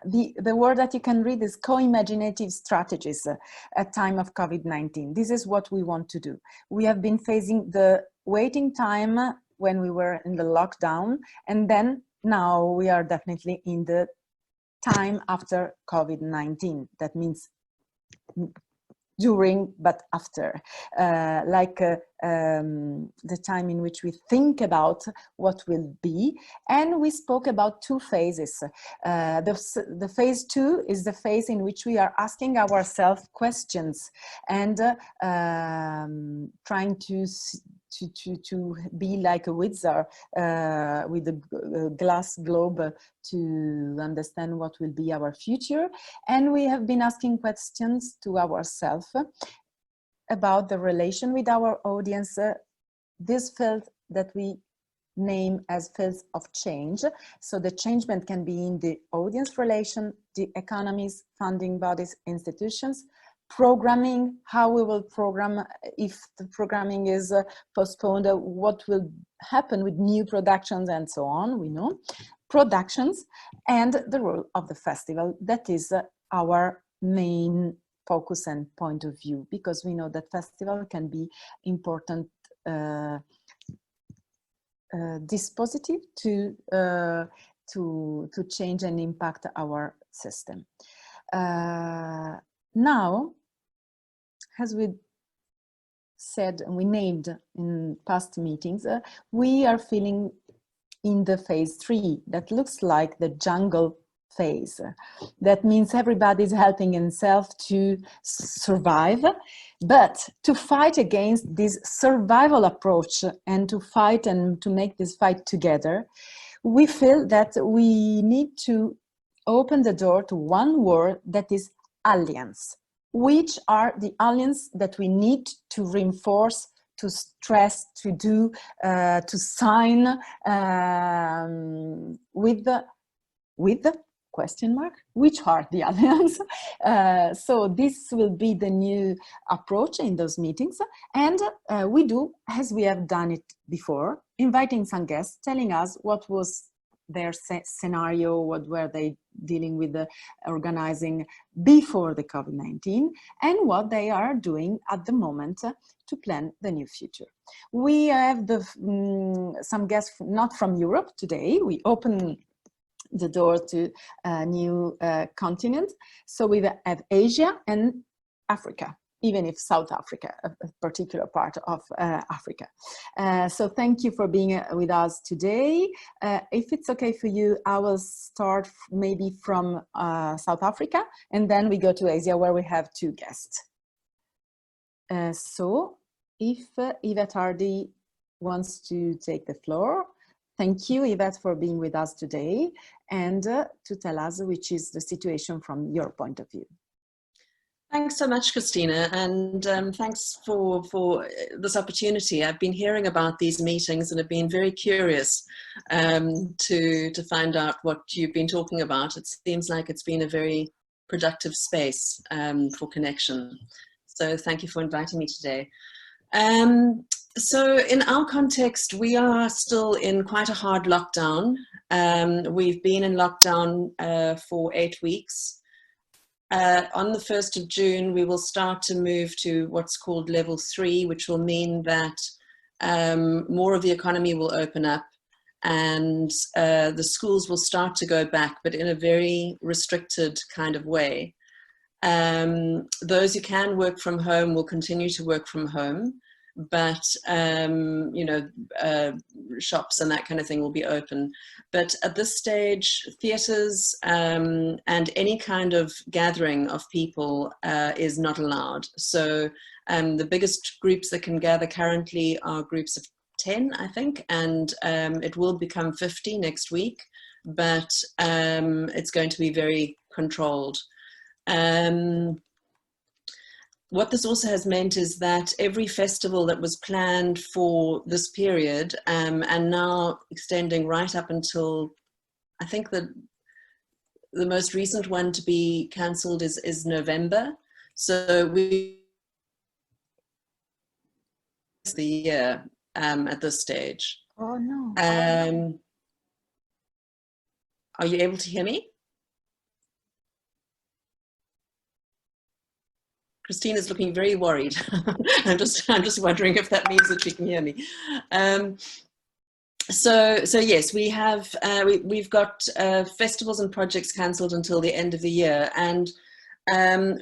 the word that you can read is co-imaginative strategies at time of COVID-19. This is what we want to do. We have been facing the waiting time when we were in the lockdown, and then now we are definitely in the time after COVID-19. That means during, but after, the time in which we think about what will be. And we spoke about two phases. The phase 2 is the phase in which we are asking ourselves questions and trying to be like a wizard with a glass globe to understand what will be our future. And we have been asking questions to ourselves about the relation with our audience, this field that we name as fields of change. So the changement can be in the audience relation, the economies, funding bodies, institutions, programming, how we will program, if the programming is postponed, what will happen with new productions and so on, we know. Productions, and the role of the festival. That is our main focus and point of view, because we know that festival can be important dispositive to change and impact our system. Now, as we said and we named in past meetings, we are feeling in the phase 3 that looks like the jungle phase. That means everybody's helping himself to survive, but to fight against this survival approach and to fight and to make this fight together, we feel that we need to open the door to one word, that is alliance. Which are the alliance that we need to reinforce, to stress, to do, to sign with the question mark, which are the alliance. So this will be the new approach in those meetings. And we do, as we have done it before, inviting some guests, telling us what was their scenario, what were they dealing with the organizing before the COVID-19, and what they are doing at the moment to plan the new future. We have some guests not from Europe today. We open the door to a new continent. So we have Asia and Africa, even if South Africa, a particular part of Africa. So thank you for being with us today. If it's okay for you, I will start maybe from South Africa, and then we go to Asia, where we have two guests. So if Yvette Hardie wants to take the floor. Thank you, Yvette, for being with us today and to tell us which is the situation from your point of view. Thanks so much, Christina, and thanks for this opportunity. I've been hearing about these meetings and have been very curious to find out what you've been talking about. It seems like it's been a very productive space for connection. So thank you for inviting me today. So in our context, we are still in quite a hard lockdown. We've been in lockdown for 8 weeks. On the 1st of June, we will start to move to what's called level 3, which will mean that more of the economy will open up and the schools will start to go back, but in a very restricted kind of way. Those who can work from home will continue to work from home, but you know, shops and that kind of thing will be open. But at this stage, theatres and any kind of gathering of people is not allowed. So the biggest groups that can gather currently are groups of 10, I think, and it will become 50 next week, but it's going to be very controlled. What this also has meant is that every festival that was planned for this period and now extending right up until, I think the most recent one to be cancelled is November. So we the year at this stage. Oh no. Are you able to hear me? Christina's looking very worried. I'm just wondering if that means that she can hear me. So yes, we've got festivals and projects cancelled until the end of the year. And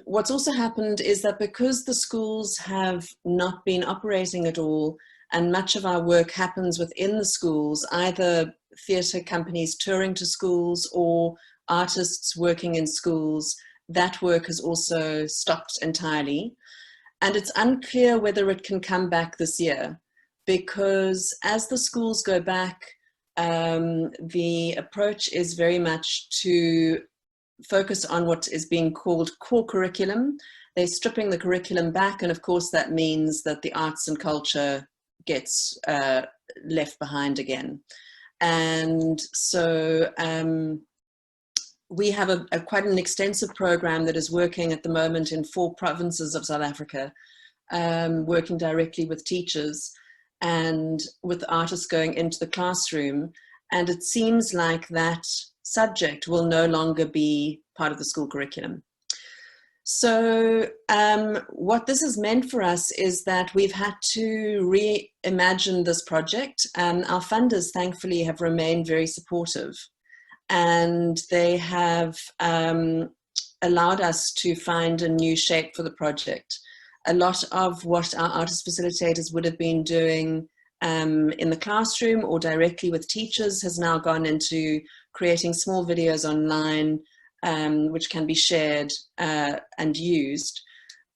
what's also happened is that because the schools have not been operating at all, and much of our work happens within the schools, either theatre companies touring to schools or artists working in schools, that work has also stopped entirely. And it's unclear whether it can come back this year, because as the schools go back, the approach is very much to focus on what is being called core curriculum. They're stripping the curriculum back, and of course that means that the arts and culture gets left behind again. And so we have quite an extensive program that is working at the moment in 4 provinces of South Africa, working directly with teachers and with artists going into the classroom. And it seems like that subject will no longer be part of the school curriculum. So what this has meant for us is that we've had to reimagine this project. Our funders, thankfully, have remained very supportive, and they have allowed us to find a new shape for the project. A lot of what our artist facilitators would have been doing in the classroom or directly with teachers has now gone into creating small videos online, which can be shared and used.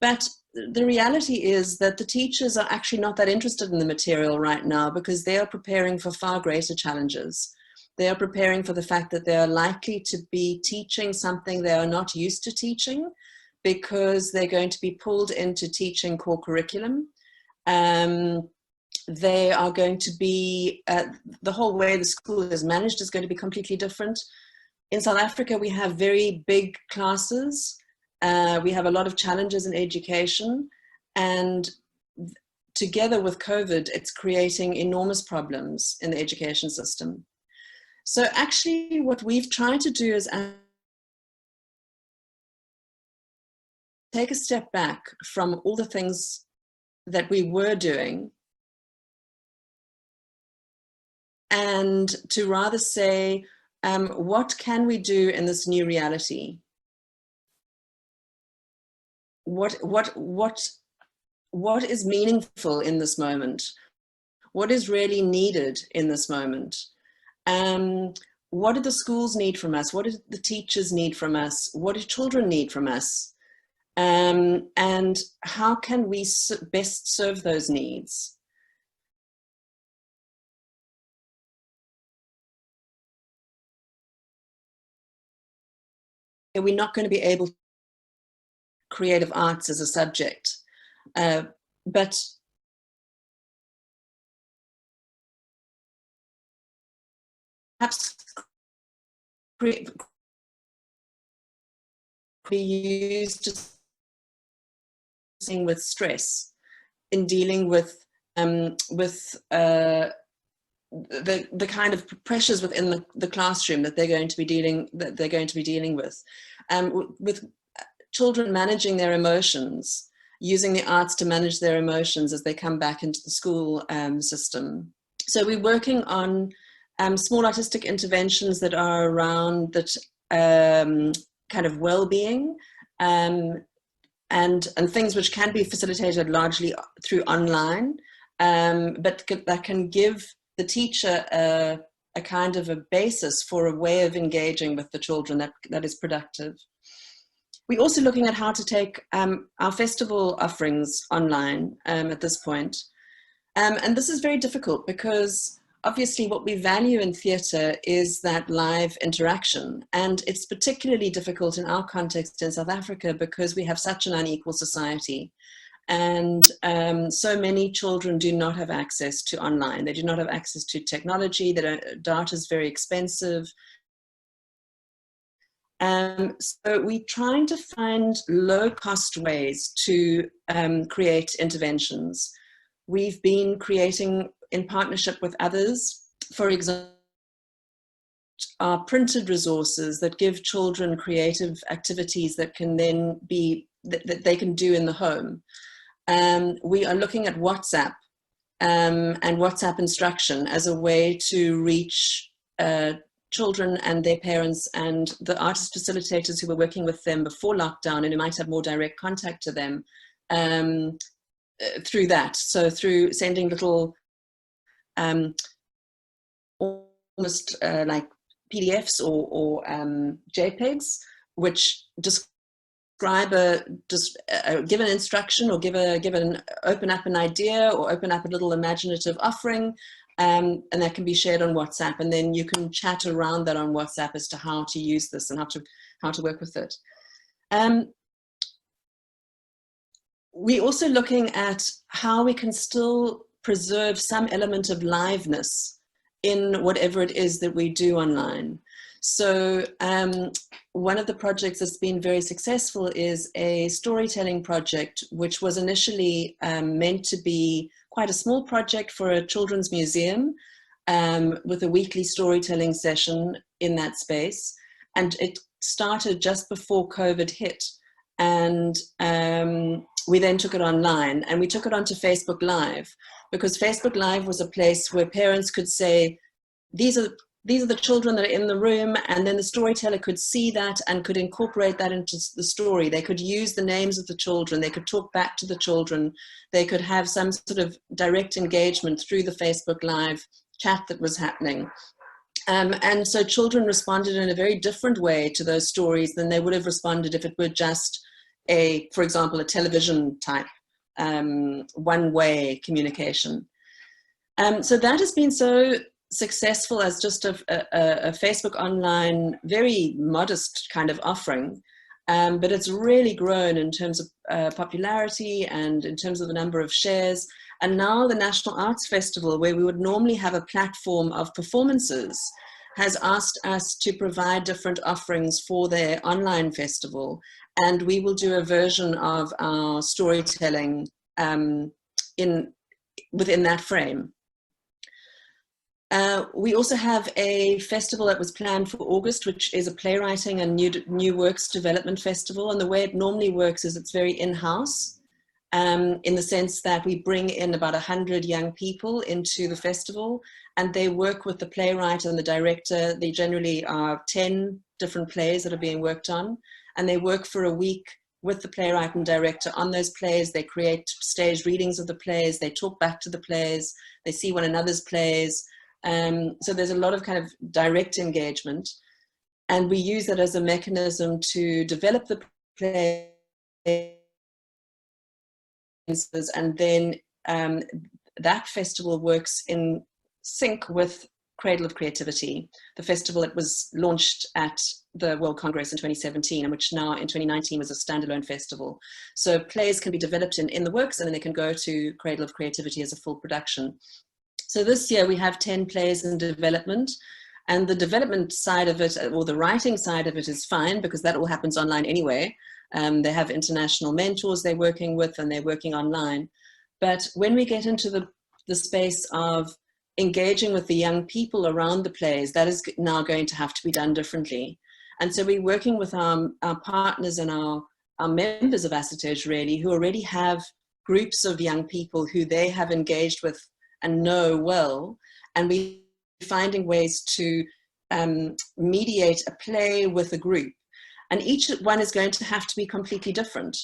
But the reality is that the teachers are actually not that interested in the material right now, because they are preparing for far greater challenges. They are preparing for the fact that they are likely to be teaching something they are not used to teaching, because they're going to be pulled into teaching core curriculum. They are going to be, the whole way the school is managed is going to be completely different. In South Africa, we have very big classes. We have a lot of challenges in education, and together with COVID, it's creating enormous problems in the education system. So actually what we've tried to do is take a step back from all the things that we were doing, and to rather say, what can we do in this new reality? What is meaningful in this moment? What is really needed in this moment? What do the schools need from us? What do the teachers need from us? What do children need from us? And how can we best serve those needs? We're not going to be able to creative arts as a subject, but perhaps be used to with stress in dealing with the kind of pressures within the classroom that they're going to be dealing with children managing their emotions, using the arts to manage their emotions as they come back into the school system. So we're working on small artistic interventions that are around that kind of well-being, and things which can be facilitated largely through online, but that can give the teacher a kind of a basis for a way of engaging with the children that is productive. We're also looking at how to take our festival offerings online at this point. And this is very difficult, because obviously what we value in theatre is that live interaction. And it's particularly difficult in our context in South Africa, because we have such an unequal society. And so many children do not have access to online. They do not have access to technology. Data is very expensive. So we're trying to find low-cost ways to create interventions. We've been creating, in partnership with others, for example, are printed resources that give children creative activities that can then be that they can do in the home. We are looking at WhatsApp and WhatsApp instruction as a way to reach children and their parents and the artist facilitators who were working with them before lockdown and who might have more direct contact to them through that. So through sending little almost like PDFs or JPEGs, which describe give an instruction or open up an idea or open up a little imaginative offering, and that can be shared on WhatsApp, and then you can chat around that on WhatsApp as to how to use this and how to work with it. We're also looking at how we can still preserve some element of liveness in whatever it is that we do online. So one of the projects that's been very successful is a storytelling project, which was initially meant to be quite a small project for a children's museum with a weekly storytelling session in that space. And it started just before COVID hit. And we then took it online, and we took it onto Facebook Live, because Facebook Live was a place where parents could say, these are the children that are in the room, and then the storyteller could see that and could incorporate that into the story. They could use the names of the children, they could talk back to the children, they could have some sort of direct engagement through the Facebook Live chat that was happening. And so children responded in a very different way to those stories than they would have responded if it were just for example, a television type one-way communication. So that has been so successful as just a Facebook online, very modest kind of offering, but it's really grown in terms of popularity and in terms of the number of shares. And now the National Arts Festival, where we would normally have a platform of performances, has asked us to provide different offerings for their online festival. And we will do a version of our storytelling within that frame. We also have a festival that was planned for August, which is a playwriting and new works development festival. And the way it normally works is it's very in-house, in the sense that we bring in about 100 young people into the festival, and they work with the playwright and the director. They generally are 10 different plays that are being worked on, and they work for a week with the playwright and director on those plays. They create stage readings of the plays, they talk back to the plays, they see one another's plays. So there's a lot of kind of direct engagement, and we use that as a mechanism to develop the play, and then that festival works in sync with Cradle of Creativity, the festival that was launched at the World Congress in 2017, and which now in 2019 was a standalone festival. So plays can be developed in the works, and then they can go to Cradle of Creativity as a full production. So this year we have 10 plays in development, and the development side of it, or the writing side of it, is fine because that all happens online anyway. They have international mentors they're working with, and they're working online. But when we get into the space of engaging with the young people around the plays, that is now going to have to be done differently. And so we're working with our partners and our members of Assitej, really, who already have groups of young people who they have engaged with and know well, and we're finding ways to mediate a play with a group. And each one is going to have to be completely different,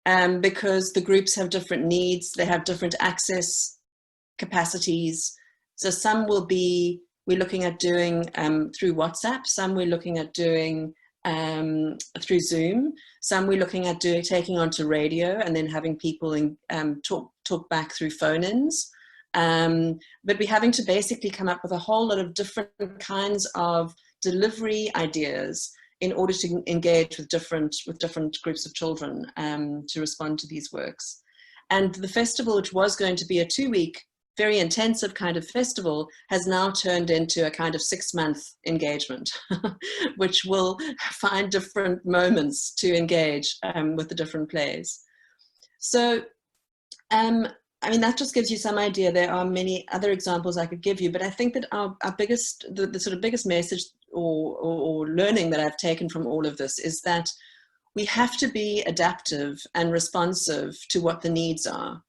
because the groups have different needs, they have different access capacities. So some will be, we're looking at doing through WhatsApp, some we're looking at doing through Zoom, some we're looking at taking onto radio and then having people talk back through phone-ins. But we're having to basically come up with a whole lot of different kinds of delivery ideas in order to engage with different groups of children to respond to these works. And the festival, which was going to be a 2-week, very intensive kind of festival, has now turned into a kind of 6-month engagement, which will find different moments to engage with the different plays. So, I mean, that just gives you some idea. There are many other examples I could give you, but I think that our biggest, the sort of biggest message or learning that I've taken from all of this is that we have to be adaptive and responsive to what the needs are.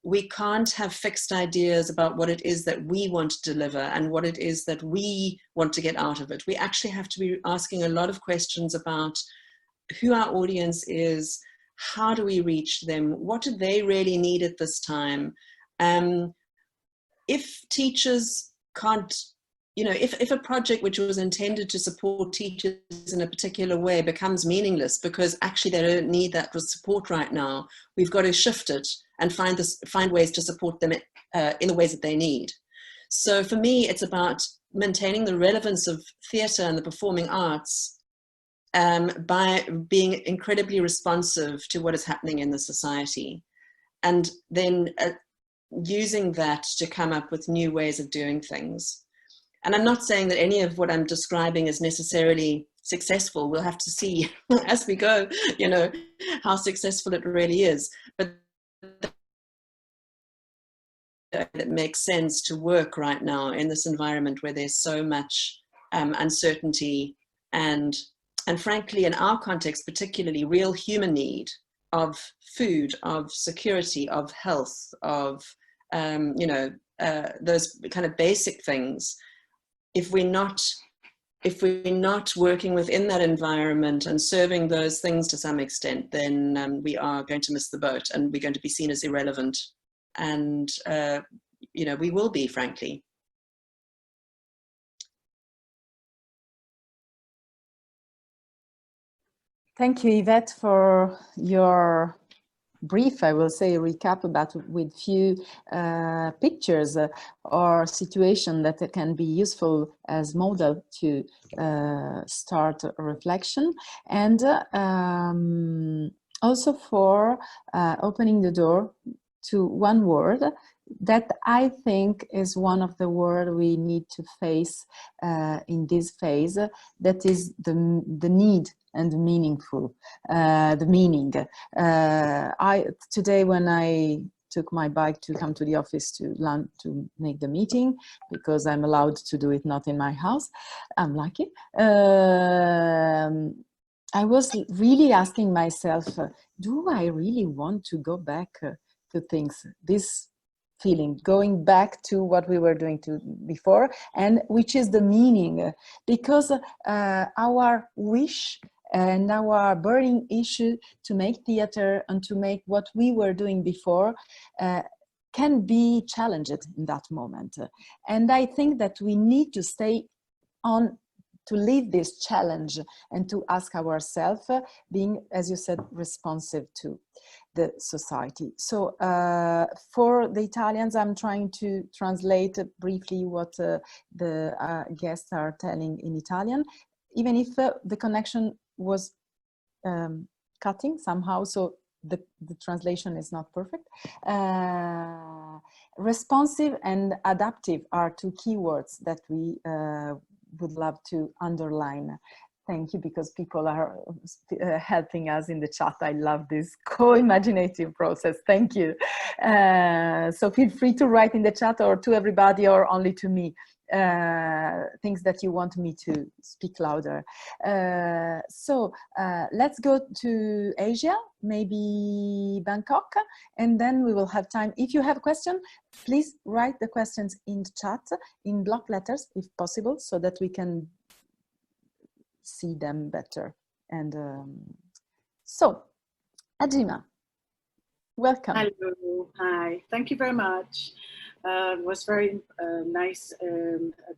We can't have fixed ideas about what it is that we want to deliver and what it is that we want to get out of it. We actually have to be asking a lot of questions about who our audience is, how do we reach them, what do they really need at this time. If teachers can't, you know, if a project which was intended to support teachers in a particular way becomes meaningless because actually they don't need that support right now, we've got to shift it and find ways to support them in the ways that they need. So for me, it's about maintaining the relevance of theatre and the performing arts by being incredibly responsive to what is happening in the society, and then using that to come up with new ways of doing things. And I'm not saying that any of what I'm describing is necessarily successful. We'll have to see as we go, you know, how successful it really is. But it makes sense to work right now in this environment where there's so much uncertainty and frankly, in our context, particularly real human need of food, of security, of health, of, you know, those kind of basic things. If we're not working within that environment and serving those things to some extent, then we are going to miss the boat and we're going to be seen as irrelevant. And, you know, we will be, frankly. Thank you, Yvette, for your brief, I will say, recap about with few pictures or situation that can be useful as model to start a reflection, and also for opening the door to one word that I think is one of the words we need to face in this phase, that is the need and meaningful, the meaning. Today when I took my bike to come to the office to make the meeting, because I'm allowed to do it not in my house, I'm lucky. I was really asking myself, do I really want to go back to things? This feeling, going back to what we were doing before, and which is the meaning, because our wish and our burning issue to make theater and to make what we were doing before can be challenged in that moment. And I think that we need to stay on to live this challenge and to ask ourselves, being, as you said, responsive to the society. So for the Italians, I'm trying to translate briefly what the guests are telling in Italian, even if the connection was cutting somehow, so the translation is not perfect. Responsive and adaptive are two keywords that we would love to underline. Thank you, because people are helping us in the chat. I love this co-imaginative process. Thank you. So feel free to write in the chat, or to everybody, or only to me, things that you want me to speak louder. So let's go to Asia, maybe Bangkok, and then we will have time. If you have a question, please write the questions in the chat in block letters, if possible, so that we can see them better. And so, Adjjima, welcome. Hello, hi, thank you very much. It was very nice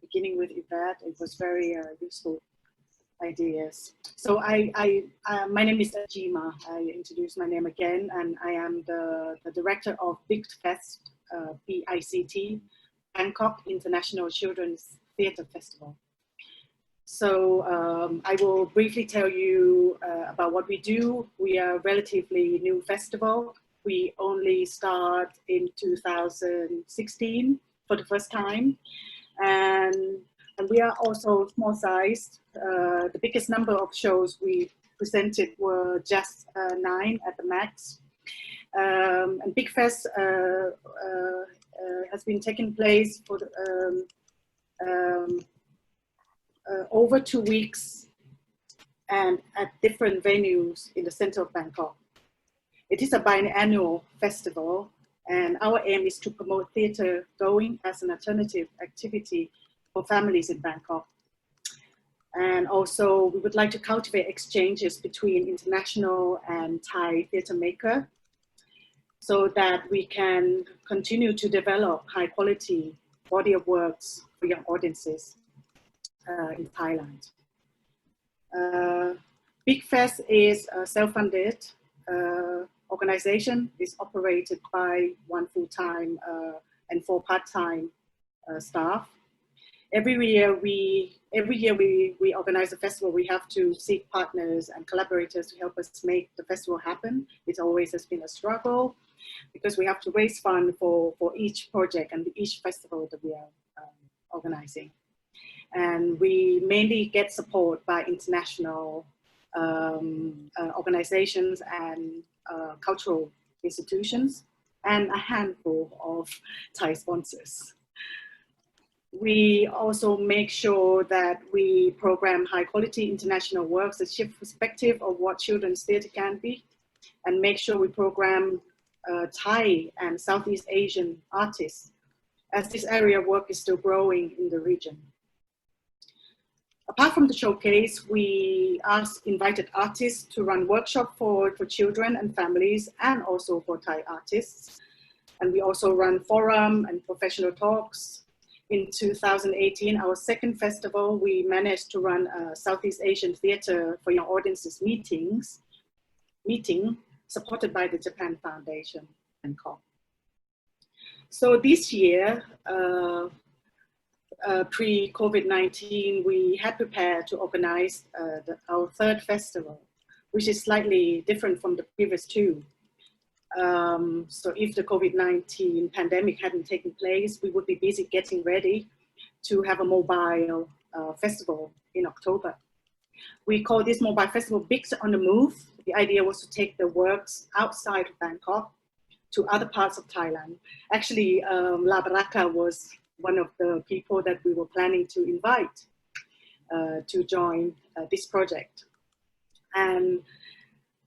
beginning with Yvette. It was very useful ideas. So my name is Adjjima. I introduce my name again, and I am the director of BICT, BICT, Bangkok International Children's Theatre Festival. So I will briefly tell you about what we do. We are a relatively new festival. We only start in 2016 for the first time. And we are also small sized. The biggest number of shows we presented were just 9 at the max. And Big Fest has been taking place for over 2 weeks. and at different venues in the center of Bangkok. It is a biannual festival, and our aim is to promote theater going as an alternative activity for families in Bangkok. And also, we would like to cultivate exchanges between international and Thai theater maker so that we can continue to develop high quality body of works for young audiences in Thailand. Big Fest is a self-funded organization. It's operated by 1 full-time and 4 part-time staff. Every year we organize a festival. We have to seek partners and collaborators to help us make the festival happen. It always has been a struggle because we have to raise funds for each project and each festival that we are organizing. And we mainly get support by international organizations and cultural institutions, and a handful of Thai sponsors. We also make sure that we program high quality international works that shift perspective of what children's theatre can be, and make sure we program Thai and Southeast Asian artists, as this area of work is still growing in the region. Apart from the showcase, we invited artists to run workshops for children and families, and also for Thai artists. And we also run forum and professional talks. In 2018, our second festival, we managed to run a Southeast Asian Theatre for Young Audiences meeting supported by the Japan Foundation Bangkok. So this year, pre-COVID-19, we had prepared to organize our third festival, which is slightly different from the previous two. So if the COVID-19 pandemic hadn't taken place, we would be busy getting ready to have a mobile festival in October. We call this mobile festival Big on the Move. The idea was to take the works outside of Bangkok to other parts of Thailand. Actually, La Baraka was one of the people that we were planning to invite to join this project. And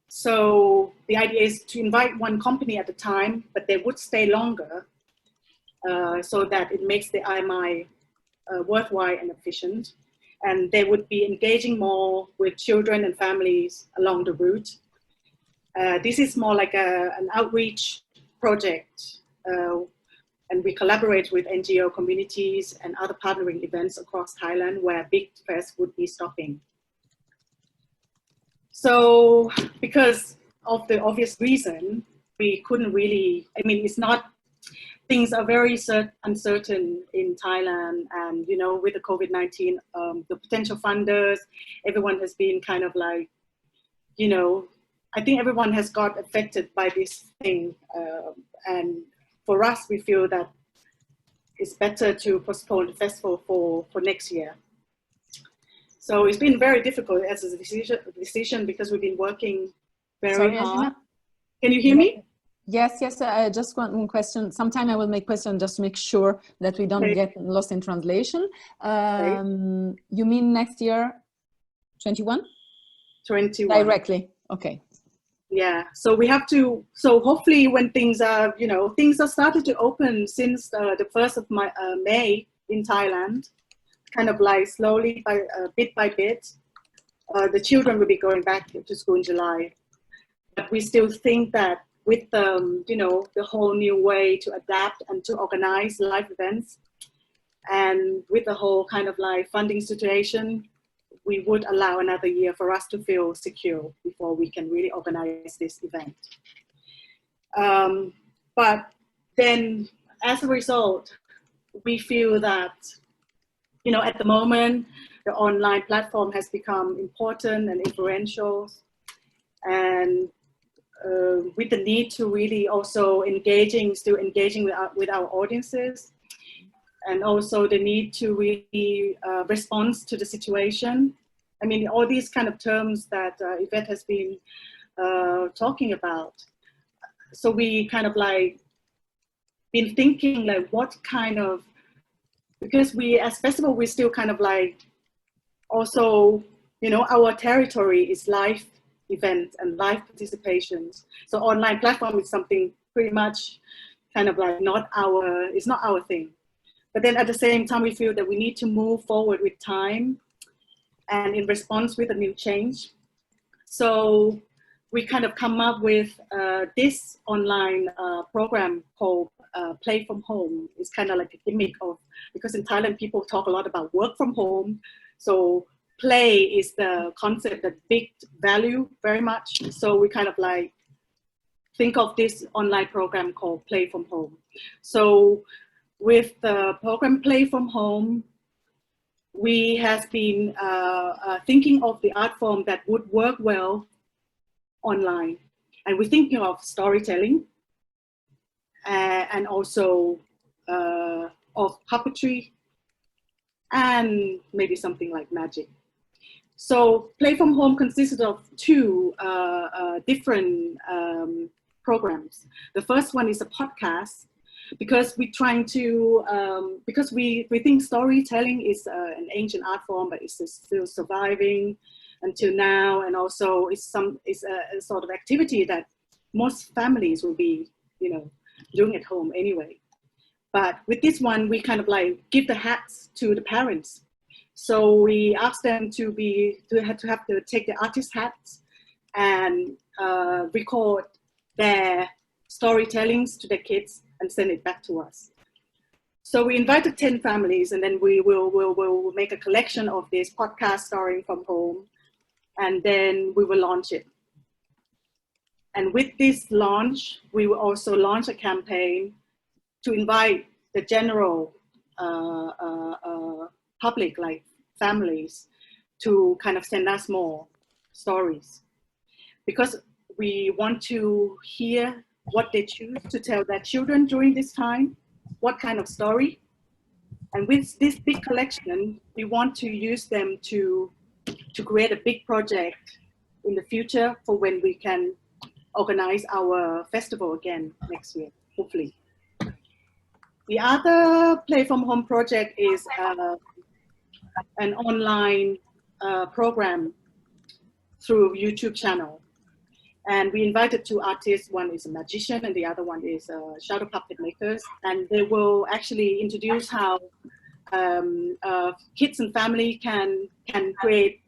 so the idea is to invite one company at a time, but they would stay longer so that it makes the IMI worthwhile and efficient. And they would be engaging more with children and families along the route. This is more like an outreach project. And we collaborate with NGO communities and other partnering events across Thailand where Big Fest would be stopping. So because of the obvious reason, we couldn't really, I mean, it's not, things are very uncertain in Thailand, and you know, with the COVID-19, the potential funders, everyone has been kind of like, you know, I think everyone has got affected by this thing. And for us, we feel that it's better to postpone the festival for next year. So it's been very difficult as a decision because we've been working very hard. Adjjima? Can you hear me? Yes, yes. Just one question. Sometime I will make question just to make sure that we don't get lost in translation. You mean next year, 21? 21. Directly. Okay. Yeah. So we have to. So hopefully, when things are, you know, things are started to open since the 1st of May in Thailand, kind of like slowly, bit by bit, the children will be going back to school in July. But we still think that with you know, the whole new way to adapt and to organize live events, and with the whole kind of like funding situation, we would allow another year for us to feel secure before we can really organize this event. But then as a result, we feel that, you know, at the moment, the online platform has become important and influential, and with the need to really also still engaging with our audiences, and also the need to really respond to the situation. I mean, all these kind of terms that Yvette has been talking about. So we kind of like been thinking like what kind of, because we as festival, we still kind of like also you know, our territory is live events and live participations. So online platform is something pretty much kind of like it's not our thing. But then at the same time, we feel that we need to move forward with time and in response with a new change. So we kind of come up with this online program called Play from Home. It's kind of like a gimmick of, because in Thailand, people talk a lot about work from home. So play is the concept that big value very much. So we kind of like think of this online program called Play from Home. So with the program Play from Home, we have been thinking of the art form that would work well online. And we're thinking of storytelling and also of puppetry and maybe something like magic. So Play from Home consisted of two different programs. The first one is a podcast, because we're trying to, because we think storytelling is an ancient art form, but it's still surviving until now. And also it's a sort of activity that most families will be, you know, doing at home anyway. But with this one, we kind of like give the hats to the parents. So we ask them to have to take the artist hats and record their storytellings to their kids and send it back to us. So we invited 10 families, and then we'll make a collection of this podcast Storying from Home, and then we will launch it. And with this launch, we will also launch a campaign to invite the general public, like families, to kind of send us more stories, because we want to hear what they choose to tell their children during this time, what kind of story. And with this big collection, we want to use them to create a big project in the future for when we can organize our festival again next year, hopefully. The other Play from Home project is an online program through YouTube channel. And we invited two artists. One is a magician and the other one is shadow puppet makers. And they will actually introduce how kids and family can create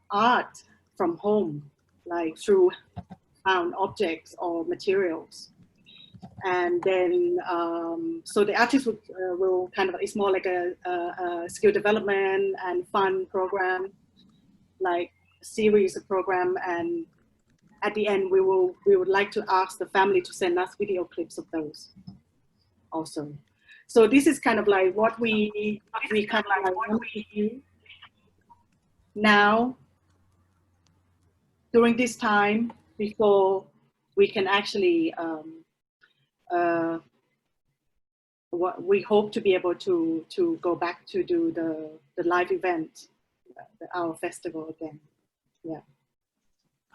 art from home, like through found objects or materials. And then, so the artists will kind of, it's more like a skill development and fun program, like a series of program. And at the end, we would like to ask the family to send us video clips of those also. So this is kind of like what we kind of like want to do now during this time before we can actually what we hope to be able to go back to do the live event, our festival again. Yeah.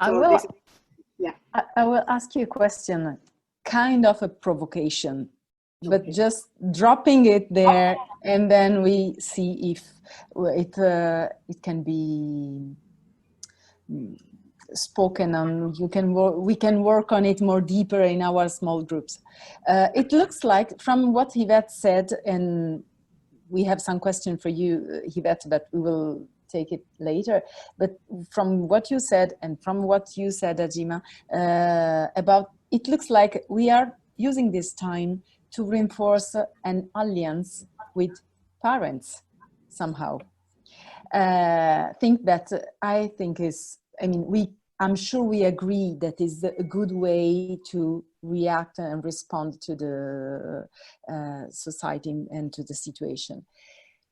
So I will ask you a question, kind of a provocation, but okay, just dropping it there, and then we see if it can be spoken on. We can work on it more deeper in our small groups. It looks like, from what Yvette said, and we have some question for you, Yvette, but we will take it later. But from what you said and from what you said, Adjjima, about, it looks like we are using this time to reinforce an alliance with parents somehow. I think is, I mean, I'm sure we agree that is a good way to react and respond to the society and to the situation.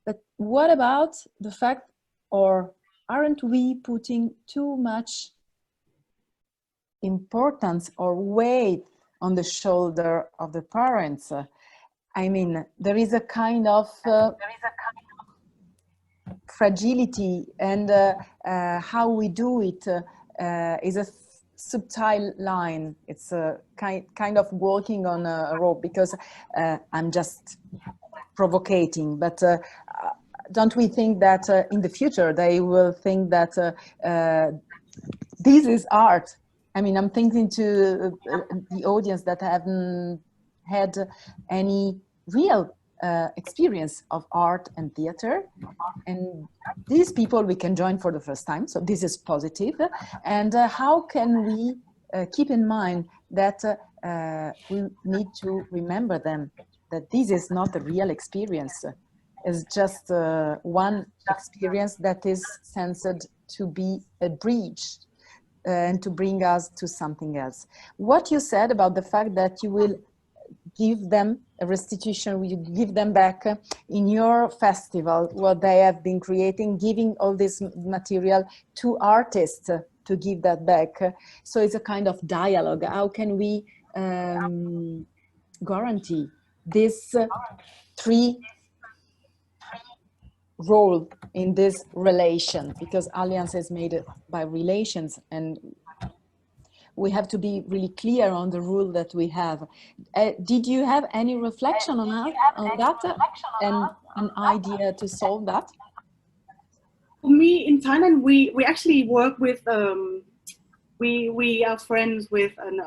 But what about the fact, or aren't we putting too much importance or weight on the shoulder of the parents? I mean, there is a kind of fragility, and how we do it is a subtle line. It's a kind of walking on a rope, because I'm just provocating, but don't we think that in the future they will think that this is art? I mean, I'm thinking to the audience that haven't had any real experience of art and theater, and these people we can join for the first time, so this is positive. And how can we keep in mind that we need to remember them, that this is not a real experience, it's just one experience that is sensed to be a bridge and to bring us to something else. What you said about the fact that you will give them a restitution, you give them back in your festival what they have been creating, giving all this material to artists to give that back. So it's a kind of dialogue. How can we guarantee this three role in this relation? Because Alliance is made by relations, and we have to be really clear on the rule that we have. Did you have any reflection on that and an idea to solve that? For me, in Thailand, we actually work with, we are friends with an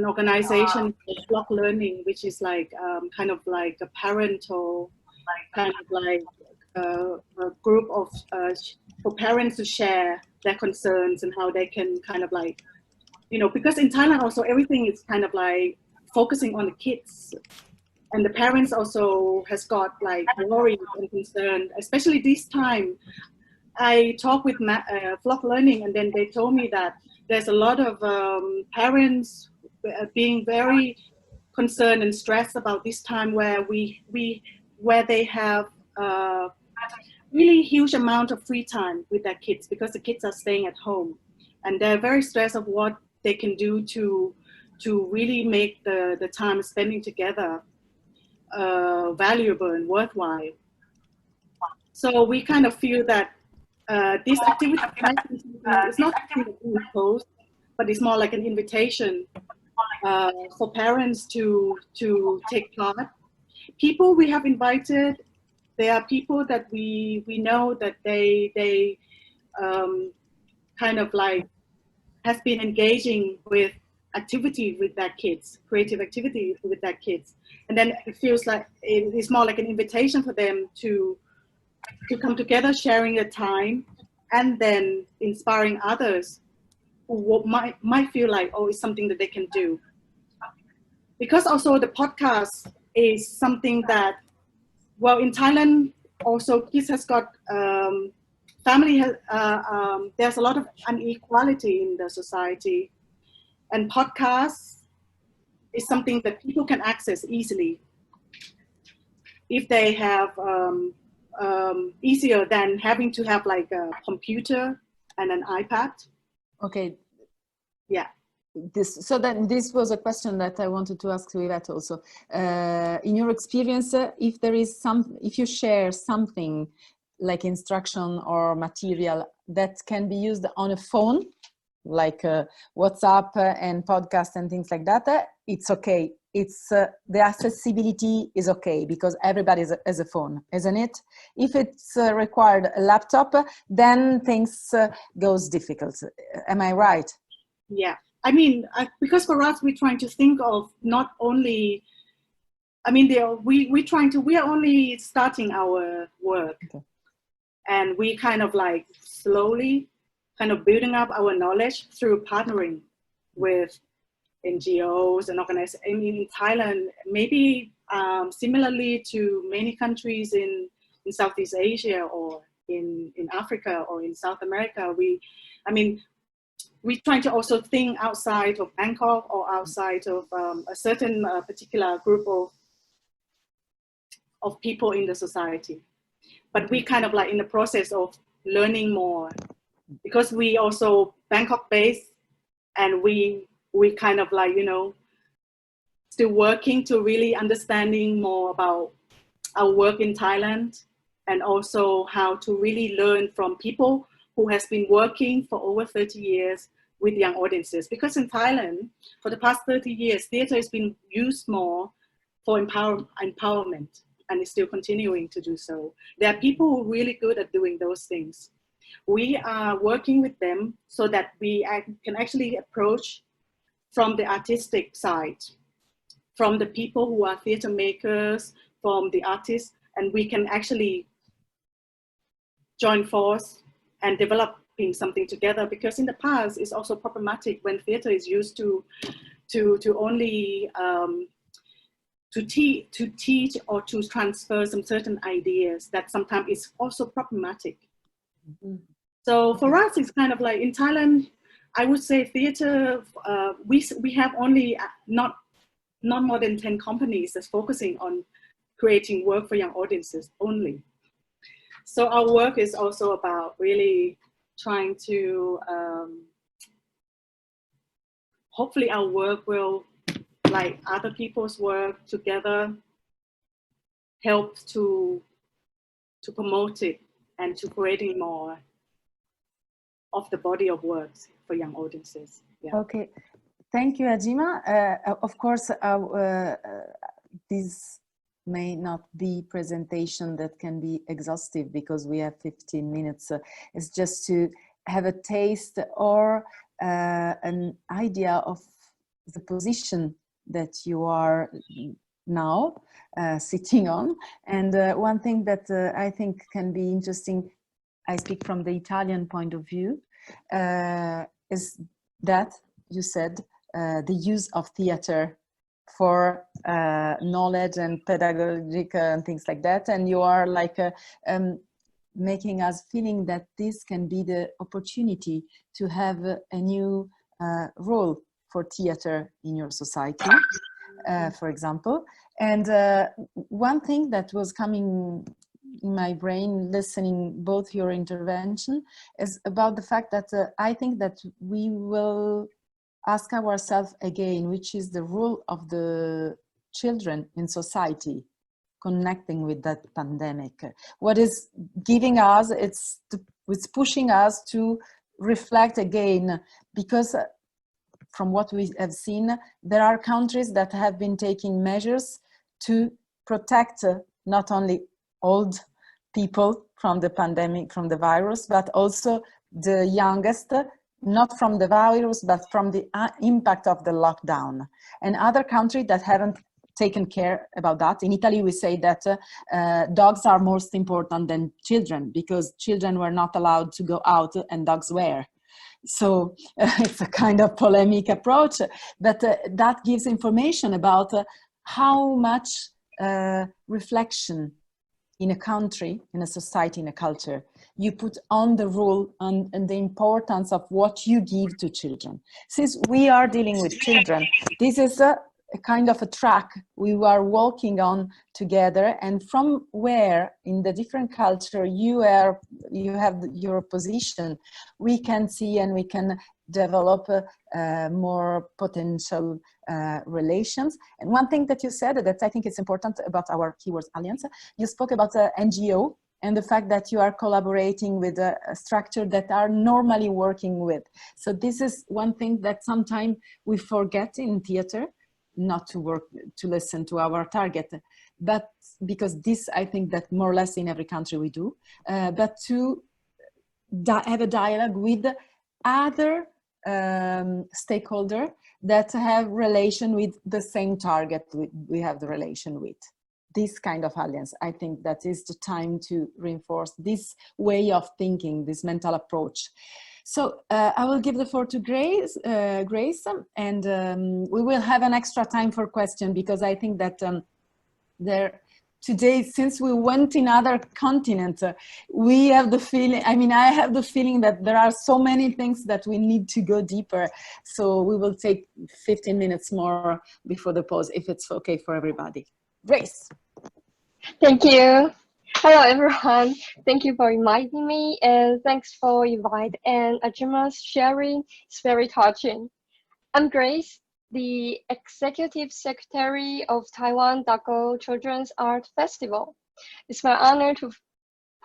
organization called Block Learning, which is like kind of like a parental, kind of like a group of for parents to share their concerns and how they can kind of like, you know, because in Thailand also everything is kind of like focusing on the kids, and the parents also has got like worries and concern, especially this time. I talked with Block Learning, and then they told me that there's a lot of parents being very concerned and stressed about this time where where they have really huge amount of free time with their kids because the kids are staying at home, and they're very stressed of what they can do to really make the time spending together valuable and worthwhile. So we kind of feel that this activity is not something that we impose, but it's more like an invitation for parents to take part. People we have invited, they are people that we know that they kind of like has been engaging with activity with their kids, creative activity with their kids. And then it feels like it's more like an invitation for them to come together, sharing their time, and then inspiring others who might feel like, oh, it's something that they can do. Because also the podcast is something that, well, in Thailand, also kids has got, family has, there's a lot of inequality in the society, and podcasts is something that people can access easily if they have easier than having to have like a computer and an iPad. Okay. Yeah. So then this was a question that I wanted to ask to Yvette also. In your experience, if there is if you share something like instruction or material that can be used on a phone, like WhatsApp and podcast and things like that, it's okay. It's the accessibility is okay because everybody has a phone, isn't it? If it's required a laptop, then things goes difficult. Am I right? Yeah. I mean, because for us, we're trying to think of not only, I mean, we are only starting our work. Okay. And we kind of like slowly kind of building up our knowledge through partnering with NGOs and organizations. I mean, in Thailand, maybe similarly to many countries in Southeast Asia or in Africa or in South America, we're trying to also think outside of Bangkok or outside of a certain particular group of people in the society. But we kind of like in the process of learning more because we also Bangkok based, and we kind of like, you know, still working to really understanding more about our work in Thailand, and also how to really learn from people who has been working for over 30 years with young audiences. Because in Thailand, for the past 30 years, theater has been used more for empowerment. and is still continuing to do so. There are people who are really good at doing those things. We are working with them so that we can actually approach from the artistic side, from the people who are theater makers, from the artists, and we can actually join force and developing something together, because in the past it's also problematic when theater is used to only to teach or to transfer some certain ideas that sometimes is also problematic. Mm-hmm. So for us, it's kind of like in Thailand, I would say theater, we have only not more than 10 companies that's focusing on creating work for young audiences only. So our work is also about really trying to, hopefully our work will, like other people's work together, help to promote it and to creating more of the body of works for young audiences. Yeah. Okay, thank you, Adjjima. Of course, this may not be presentation that can be exhaustive because we have 15 minutes. It's just to have a taste or an idea of the position that you are now sitting on. And one thing that I think can be interesting, I speak from the Italian point of view, is that you said the use of theater for knowledge and pedagogic and things like that, and you are like making us feeling that this can be the opportunity to have a new role for theater in your society, for example. And one thing that was coming in my brain listening both your intervention is about the fact that I think that we will ask ourselves again, which is the role of the children in society connecting with that pandemic. What is giving us, it's pushing us to reflect again, because from what we have seen, there are countries that have been taking measures to protect not only old people from the pandemic, from the virus, but also the youngest, not from the virus, but from the impact of the lockdown. And other countries that haven't taken care about that. In Italy, we say that dogs are most important than children, because children were not allowed to go out and dogs were. So it's a kind of polemic approach, but that gives information about how much reflection in a country, in a society, in a culture, you put on the role and the importance of what you give to children. Since we are dealing with children, this is a kind of a track we are walking on together, and from where in the different culture you have your position, we can see and we can develop more potential relations. And one thing that you said that I think is important about our Keywords Alliance, you spoke about NGO and the fact that you are collaborating with a structure that are normally working with. So this is one thing that sometimes we forget in theater, not to work, to listen to our target, but because this, I think that more or less in every country we do, but to have a dialogue with other stakeholder that have relation with the same target we have the relation with. This kind of alliance, I think that is the time to reinforce this way of thinking, this mental approach. So I will give the floor to Grace, and we will have an extra time for question, because I think that today, since we went in other continent, we have the feeling, I mean, I have the feeling that there are so many things that we need to go deeper. So we will take 15 minutes more before the pause, if it's okay for everybody. Grace. Thank you. Hello, everyone. Thank you for inviting me, and thanks for Yvette and Adjjima's sharing. It's very touching. I'm Grace, the Executive Secretary of Taiwan Dago Children's Art Festival. It's my honor to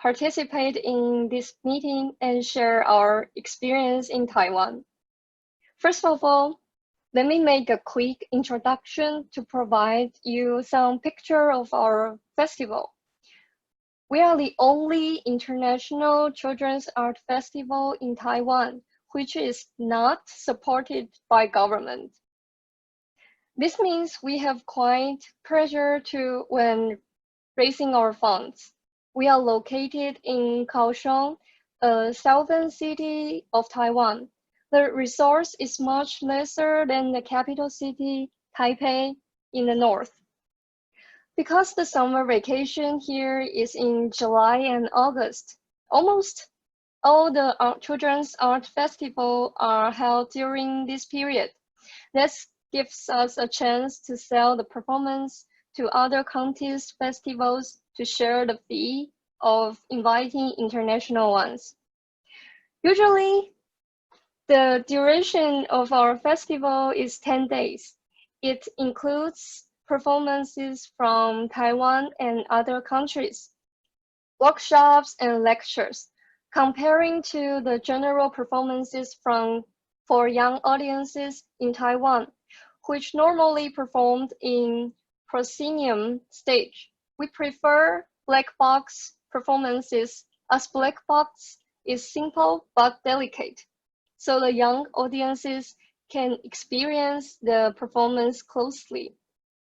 participate in this meeting and share our experience in Taiwan. First of all, Let me make a quick introduction to provide you some picture of our festival. We are the only international children's art festival in Taiwan, which is not supported by government. This means we have quite pressure when raising our funds. We are located in Kaohsiung, a southern city of Taiwan. The resource is much lesser than the capital city, Taipei, in the north. Because the summer vacation here is in July and August, almost all the children's art festivals are held during this period. This gives us a chance to sell the performance to other counties' festivals to share the fee of inviting international ones. Usually, the duration of our festival is 10 days. It includes performances from Taiwan and other countries, workshops and lectures, comparing to the general performances for young audiences in Taiwan, which normally performed in proscenium stage. We prefer black box performances as black box is simple but delicate, so the young audiences can experience the performance closely.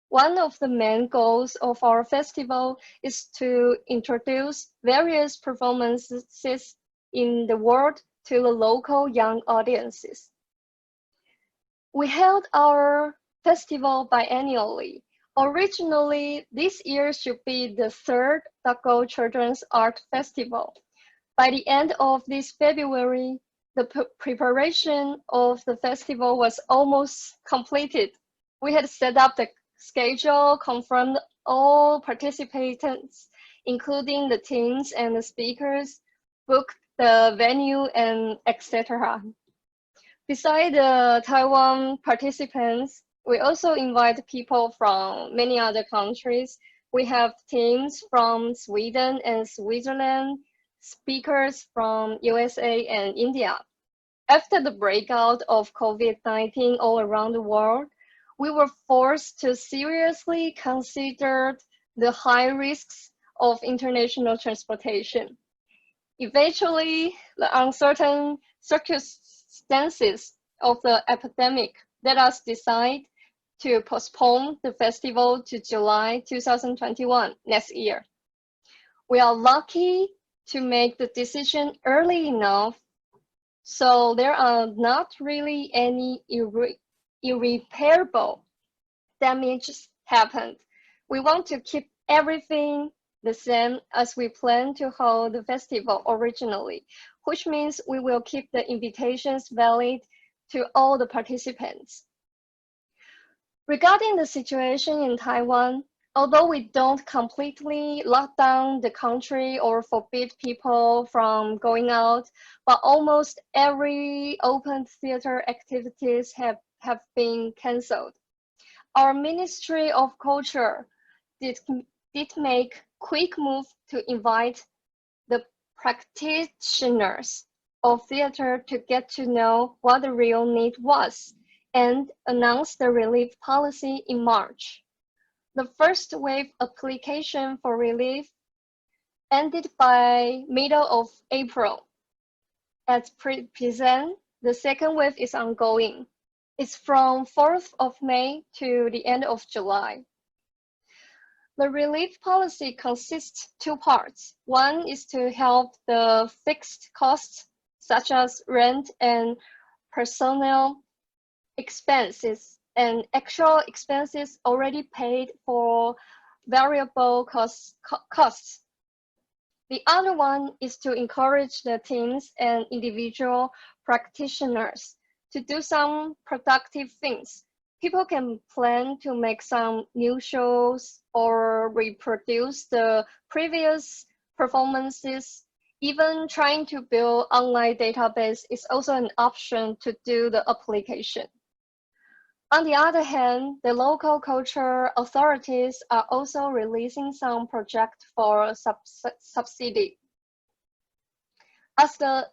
One of the main goals of our festival is to introduce various performances in the world to the local young audiences. We held our festival biennially. Originally, this year should be the third Dago Children's Art Festival. By the end of this February, the preparation of the festival was almost completed. We had set up the schedule, confirmed all participants, including the teams and the speakers, booked the venue, and etc. Besides the Taiwan participants, we also invite people from many other countries. We have teams from Sweden and Switzerland, speakers from USA and India. After the breakout of COVID-19 all around the world, we were forced to seriously consider the high risks of international transportation. Eventually, the uncertain circumstances of the epidemic let us decide to postpone the festival to July 2021, next year. We are lucky to make the decision early enough, so there are not really any irreparable damages happened. We want to keep everything the same as we plan to hold the festival originally, which means we will keep the invitations valid to all the participants. Regarding the situation in Taiwan, although we don't completely lock down the country or forbid people from going out, but almost every open theater activities have been cancelled. Our Ministry of Culture did make quick move to invite the practitioners of theater to get to know what the real need was and announce the relief policy in March. The first wave application for relief ended by middle of April. At present, the second wave is ongoing. It's from 4th of May to the end of July. The relief policy consists two parts. One is to help the fixed costs, such as rent and personnel expenses, and actual expenses already paid for variable costs. The other one is to encourage the teams and individual practitioners to do some productive things. People can plan to make some new shows or reproduce the previous performances. Even trying to build online database is also an option to do the application. On the other hand, the local culture authorities are also releasing some projects for subsidy. As the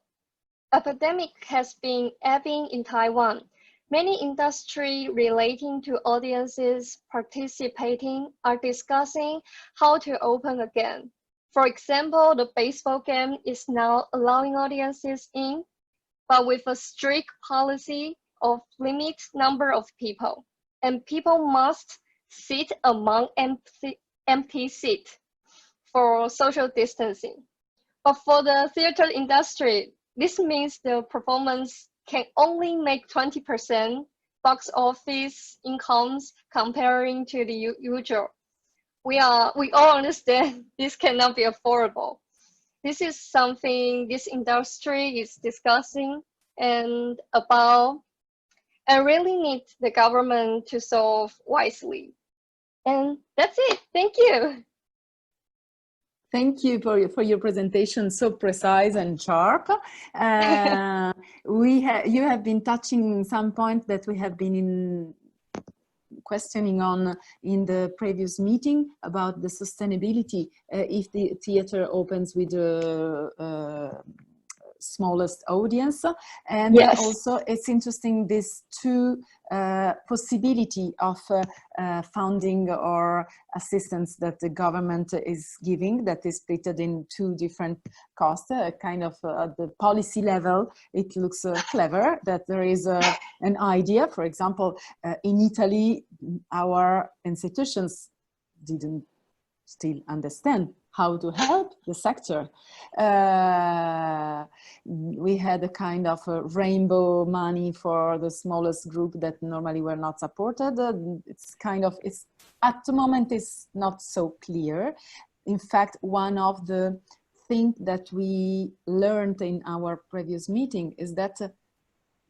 epidemic has been ebbing in Taiwan, Many industries relating to audiences participating are discussing how to open again. For example, the baseball game is now allowing audiences in, but with a strict policy of limit number of people, and people must sit among empty seats for social distancing. But for the theater industry, this means the performance can only make 20% box office incomes comparing to the usual. We all understand this cannot be affordable. This is something this industry is discussing and about, and really needs the government to solve wisely. And that's it. Thank you. Thank you for your presentation, so precise and sharp. You have been touching some point that we have been questioning on in the previous meeting about the sustainability if the theater opens with the smallest audience, and yes. Also it's interesting this two possibility of funding or assistance that the government is giving, that is split in two different costs, kind of at the policy level. It looks clever that there is an idea. For example, in Italy, our institutions didn't still understand how to help the sector. We had a kind of a rainbow money for the smallest group that normally were not supported. It's kind of, at the moment it's not so clear. In fact, one of the things that we learned in our previous meeting is that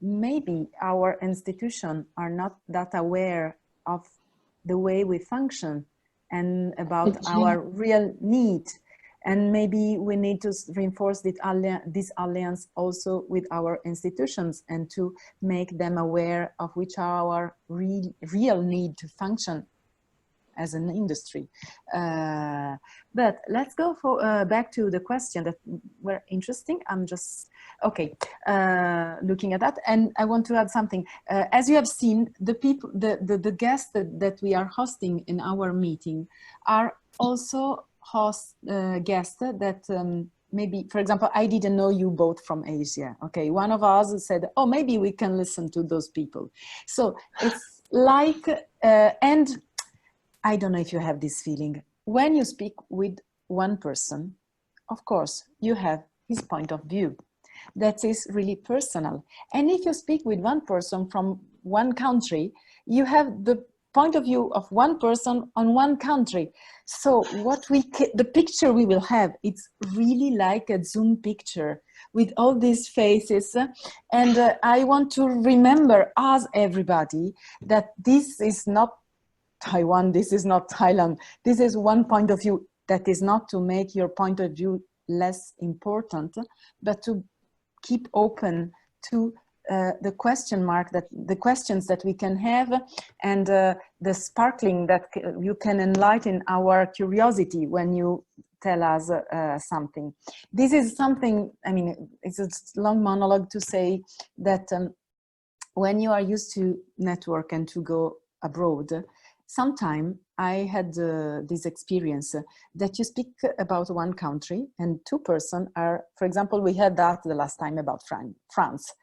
maybe our institutions are not that aware of the way we function and about our real need. And maybe we need to reinforce this alliance also with our institutions and to make them aware of which are our real need to function as an industry. But let's go back to the question that were interesting. I'm just, okay, looking at that. And I want to add something. As you have seen, the people, the guests that we are hosting in our meeting are also guests that maybe, for example, I didn't know you both from Asia. Okay, one of us said, oh, maybe we can listen to those people. So it's like, and I don't know if you have this feeling. When you speak with one person, of course, you have his point of view. That is really personal. And if you speak with one person from one country, you have the point of view of one person on one country. So the picture we will have, it's really like a Zoom picture with all these faces. And I want to remember us, everybody, that this is not Taiwan, this is not Thailand. This is one point of view that is not to make your point of view less important, but to keep open to the questions that we can have, and the sparkling that you can enlighten our curiosity when you tell us something. This is something, I mean, it's a long monologue to say that when you are used to network and to go abroad, sometime I had this experience that you speak about one country and two persons are, for example, we had that the last time about France.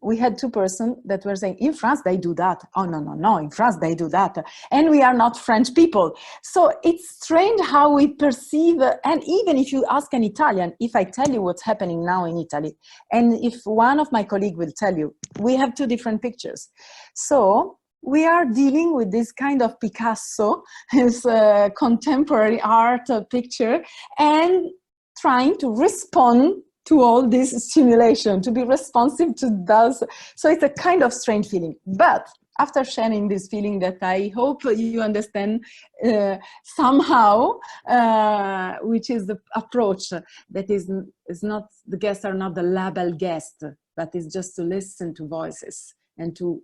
We had two persons that were saying, in France they do that. Oh, no, in France they do that. And we are not French people. So it's strange how we perceive, and even if you ask an Italian, if I tell you what's happening now in Italy, and if one of my colleagues will tell you, we have two different pictures. So we are dealing with this kind of Picasso, his contemporary art picture, and trying to respond to all this stimulation, to be responsive to those. So it's a kind of strange feeling. But after sharing this feeling that I hope you understand somehow, which is the approach that is not, the guests are not the label guest, but it's just to listen to voices and to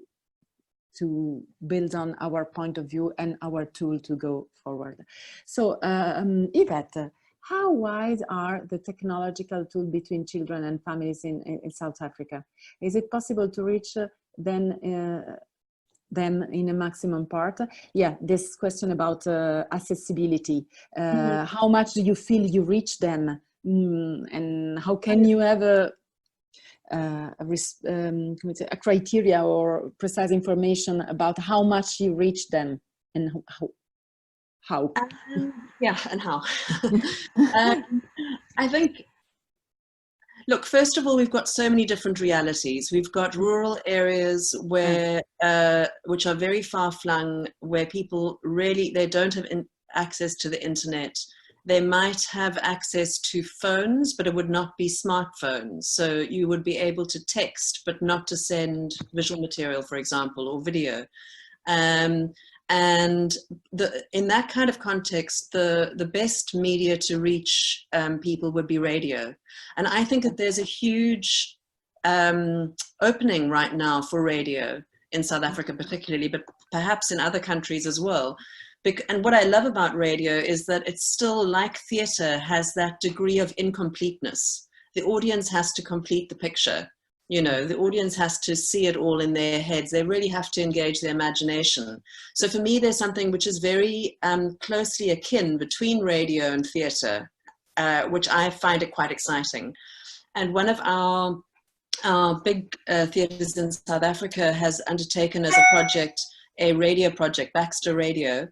build on our point of view and our tool to go forward. So Yvette, how wide are the technological tools between children and families in South Africa? Is it possible to reach then in a maximum part. Yeah, this question about accessibility. How much do you feel you reach them? And how can you have a criteria or precise information about how much you reach them and how? Yeah, and how. I think, look, first of all, we've got so many different realities. We've got rural areas where, which are very far-flung, where people really, they don't have access to the internet. They might have access to phones, but it would not be smartphones. So you would be able to text, but not to send visual material, for example, or video. And in that kind of context, the best media to reach people would be radio. And I think that there's a huge opening right now for radio in South Africa particularly, but perhaps in other countries as well. And what I love about radio is that it's still, like theatre, has that degree of incompleteness. The audience has to complete the picture. You know, the audience has to see it all in their heads. They really have to engage their imagination. So for me, there's something which is very closely akin between radio and theatre, which I find it quite exciting. And one of our big theatres in South Africa has undertaken as a project, a radio project, Baxter Radio,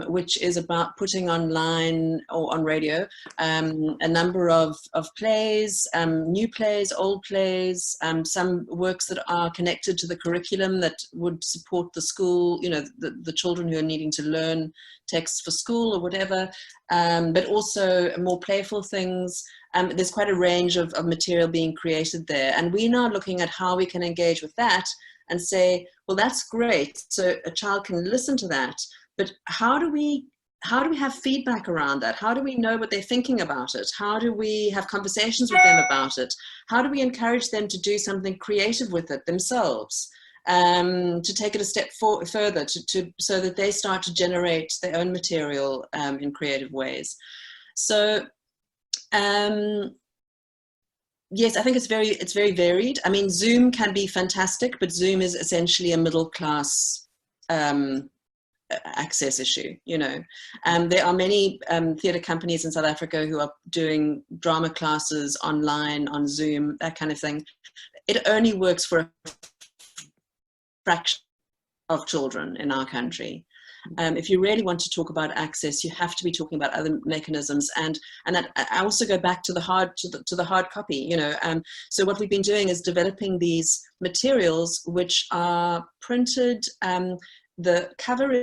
which is about putting online or on radio a number of plays, new plays, old plays, some works that are connected to the curriculum that would support the school, you know, the children who are needing to learn texts for school or whatever, but also more playful things. There's quite a range of material being created there. And we're now looking at how we can engage with that and say, well, that's great. So a child can listen to that. But how do we have feedback around that? How do we know what they're thinking about it? How do we have conversations with them about it? How do we encourage them to do something creative with it themselves? To take it a step further, so that they start to generate their own material in creative ways. So yes, I think it's very varied. I mean, Zoom can be fantastic, but Zoom is essentially a middle class access issue, you know. There are many theatre companies in South Africa who are doing drama classes online, on Zoom, that kind of thing. It only works for a fraction of children in our country. If you really want to talk about access, you have to be talking about other mechanisms, and that, I also go back to the hard copy, you know. So what we've been doing is developing these materials which are printed. The cover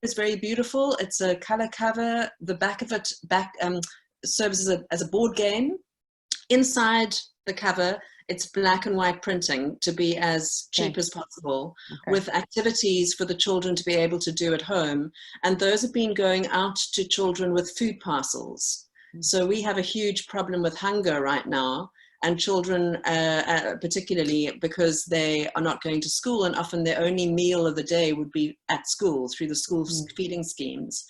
is very beautiful. It's a color cover. The back of it serves as a board game. Inside the cover, it's black and white printing to be as cheap as possible, with activities for the children to be able to do at home. And those have been going out to children with food parcels. So we have a huge problem with hunger right now, and children, particularly because they are not going to school, and often their only meal of the day would be at school through the school feeding schemes.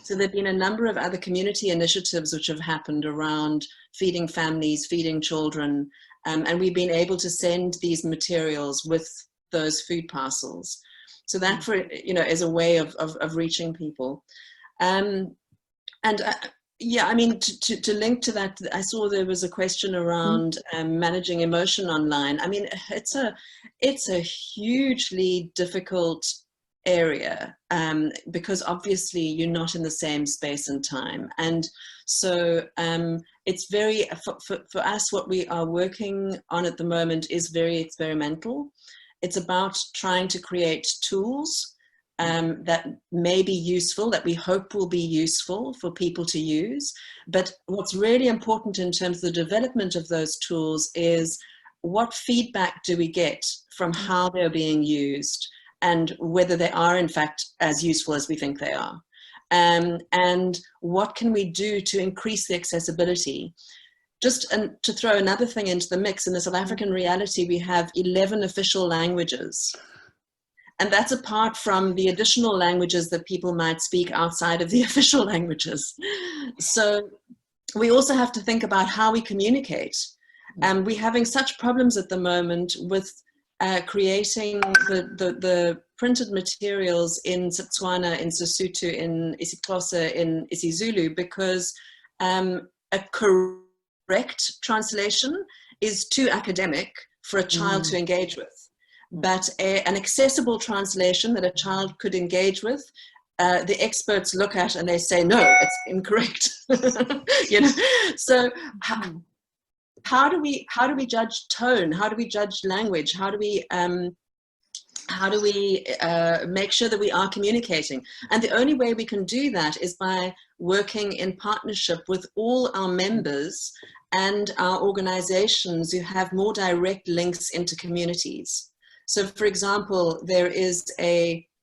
So there have been a number of other community initiatives which have happened around feeding families, feeding children, and we've been able to send these materials with those food parcels. So that, you know, is a way of reaching people. Yeah, I mean, to link to that, I saw there was a question around managing emotion online. I mean, it's a hugely difficult area because obviously you're not in the same space and time. And so it's very, for us, what we are working on at the moment is very experimental. It's about trying to create tools that may be useful, that we hope will be useful for people to use. But what's really important in terms of the development of those tools is what feedback do we get from how they're being used and whether they are in fact as useful as we think they are. And what can we do to increase the accessibility? Just to throw another thing into the mix, in the South African reality, we have 11 official languages. And that's apart from the additional languages that people might speak outside of the official languages. So we also have to think about how we communicate. We're having such problems at the moment with creating the printed materials in Setswana, in Sesotho, in isiXhosa, in isiZulu, because a correct translation is too academic for a child to engage with. But an accessible translation that a child could engage with, the experts look at and they say, no, it's incorrect. You know? So how do we judge tone? How do we judge language? How do we make sure that we are communicating? And the only way we can do that is by working in partnership with all our members and our organizations who have more direct links into communities. So for example, there is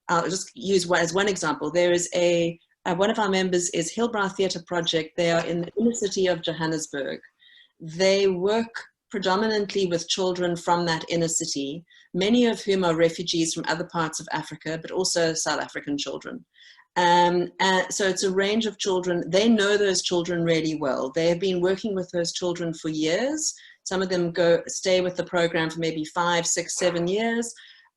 I'll just use as one example, there is one of our members is Hillbrow Theatre Project. They are in the inner city of Johannesburg. They work predominantly with children from that inner city, many of whom are refugees from other parts of Africa, but also South African children. So it's a range of children. They know those children really well. They have been working with those children for years. Some of them stay with the program for maybe 5, 6, 7 years.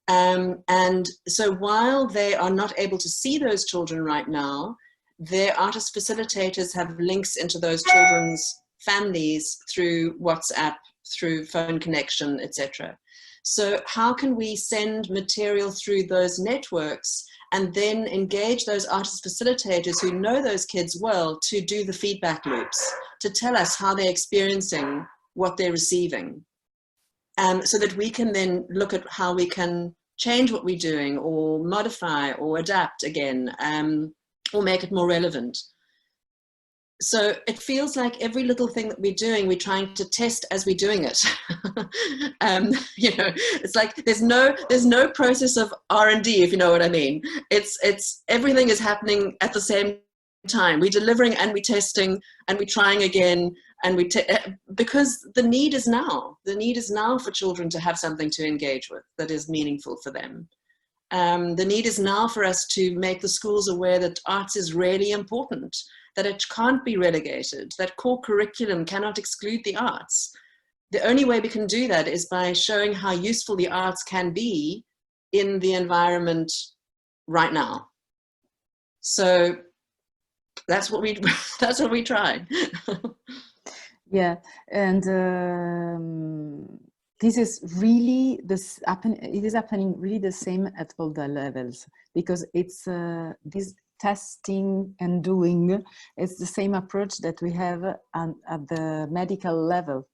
And so while they are not able to see those children right now, their artist facilitators have links into those children's families through WhatsApp, through phone connection, etc. So how can we send material through those networks and then engage those artist facilitators who know those kids well to do the feedback loops, to tell us how they're experiencing what they're receiving, so that we can then look at how we can change what we're doing or modify or adapt again, or make it more relevant. So it feels like every little thing that we're doing, we're trying to test as we're doing it. You know, it's like there's no process of R&D, if you know what I mean. It's everything is happening at the same time. We're delivering and we're testing and we're trying again, and because the need is now. The need is now for children to have something to engage with that is meaningful for them. The need is now for us to make the schools aware that arts is really important, that it can't be relegated, that core curriculum cannot exclude the arts. The only way we can do that is by showing how useful the arts can be in the environment right now. So that's what we try. Yeah, and this is really it is happening really the same at all the levels, because it's this testing and doing. It's the same approach that we have at the medical level.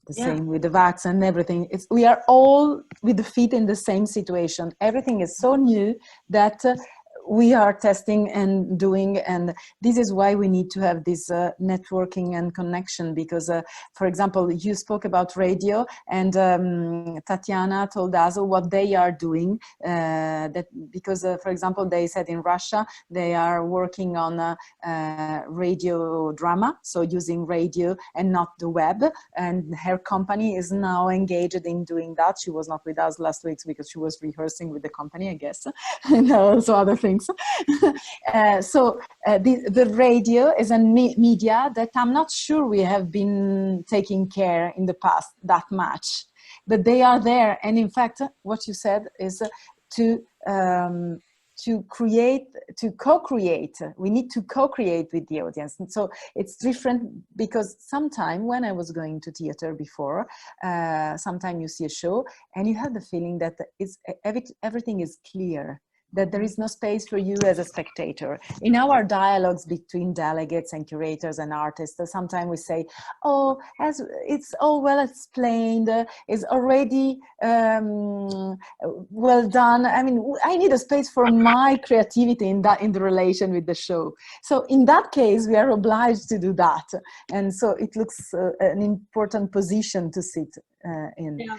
The same with the vaccine and everything. We are all with the feet in the same situation. Everything is so new that we are testing and doing, and this is why we need to have this networking and connection, because for example, you spoke about radio, and Tatiana told us what they are doing, because for example, they said in Russia they are working on radio drama, so using radio and not the web, and her company is now engaged in doing that. She was not with us last week because she was rehearsing with the company, I guess, and also other things. So the radio is a media that I'm not sure we have been taking care in the past that much, but they are there. And in fact, what you said is to co-create. We need to co-create with the audience. And so it's different, because sometime when I was going to theater before, sometime you see a show and you have the feeling that everything is clear, that there is no space for you as a spectator. In our dialogues between delegates and curators and artists, sometimes we say, oh, as it's all well explained, it's already well done. I mean, I need a space for my creativity in the relation with the show. So in that case, we are obliged to do that. And so it looks an important position to sit in. Yeah.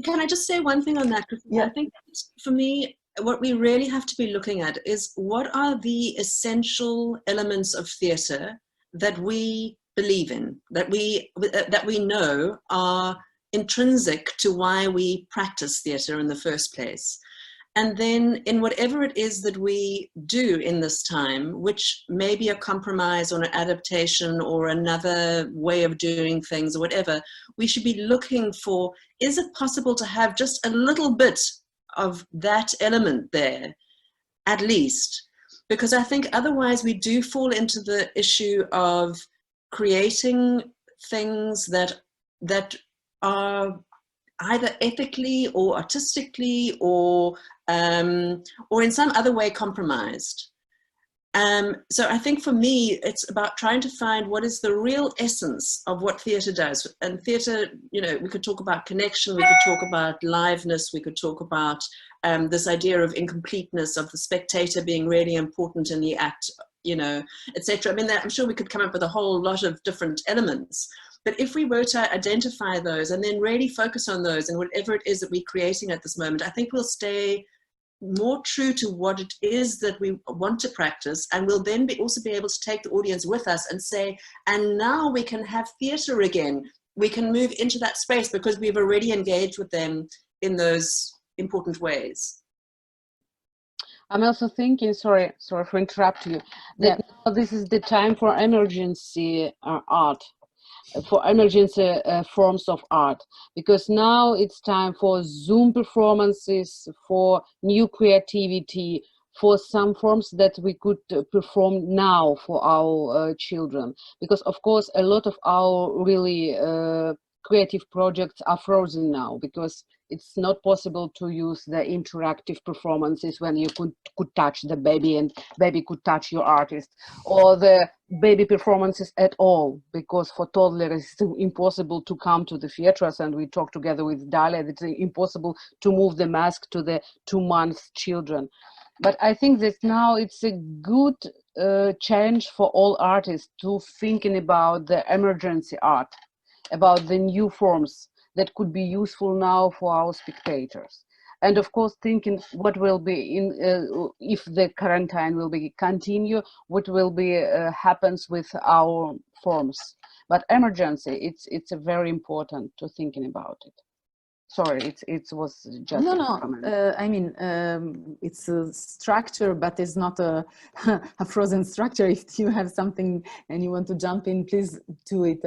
Can I just say one thing on that? Because I think for me, what we really have to be looking at is what are the essential elements of theatre that we believe in, that we know are intrinsic to why we practice theatre in the first place. And then in whatever it is that we do in this time, which may be a compromise or an adaptation or another way of doing things or whatever, we should be looking for, is it possible to have just a little bit of that element there, at least? Because I think otherwise we do fall into the issue of creating things that are either ethically or artistically or in some other way compromised. So I think for me, it's about trying to find what is the real essence of what theatre does. And theatre, you know, we could talk about connection, we could talk about liveness, we could talk about this idea of incompleteness, of the spectator being really important in the act, you know, etc. I mean, I'm sure we could come up with a whole lot of different elements. But if we were to identify those and then really focus on those and whatever it is that we're creating at this moment, I think we'll stay more true to what it is that we want to practice, and we'll then also be able to take the audience with us and say, and now we can have theatre again. We can move into that space because we've already engaged with them in those important ways. I'm also thinking, sorry for interrupting you, that now this is the time for emergency art, for emergency forms of art, because now it's time for Zoom performances, for new creativity, for some forms that we could perform now for our children. Because of course a lot of our really creative projects are frozen now, because it's not possible to use the interactive performances when you could touch the baby and baby could touch your artist, or the baby performances at all, because for toddlers it's impossible to come to the theaters, and we talk together with Dalia, it's impossible to move the mask to the 2-month children. But I think that now it's a good challenge for all artists to thinking about the emergency art, about the new forms that could be useful now for our spectators. And of course, thinking what will be in, if the quarantine will be continue, what will be happens with our forms. But emergency, it's a very important to thinking about it. Sorry, it was just no. I mean, it's a structure, but it's not a frozen structure. If you have something and you want to jump in, please do it.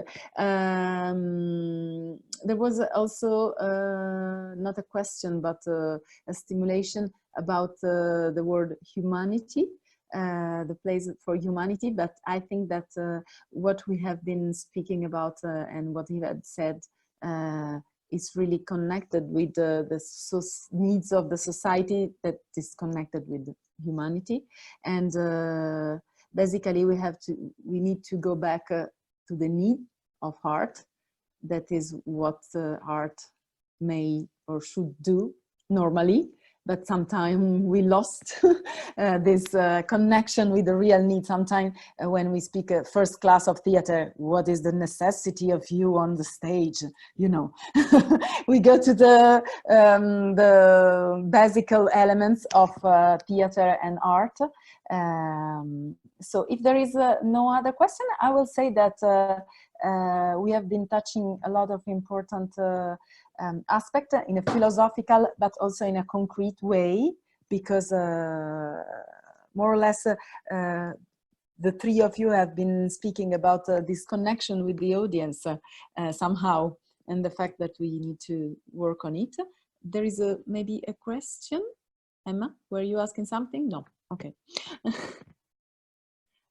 There was also not a question, but a stimulation about the word humanity, the place for humanity. But I think that what we have been speaking about and what Yvette said is really connected with the needs of the society that is connected with humanity. And basically we need to go back to the need of art. That is what art may or should do normally, but sometimes we lost this connection with the real need. Sometimes when we speak first class of theater, what is the necessity of you on the stage? You know, we go to the basic elements of theater and art. So if there is no other question, I will say that we have been touching a lot of important aspect in a philosophical but also in a concrete way, because more or less the three of you have been speaking about this connection with the audience somehow, and the fact that we need to work on it. There is maybe a question. Emma, were you asking something? No. Okay.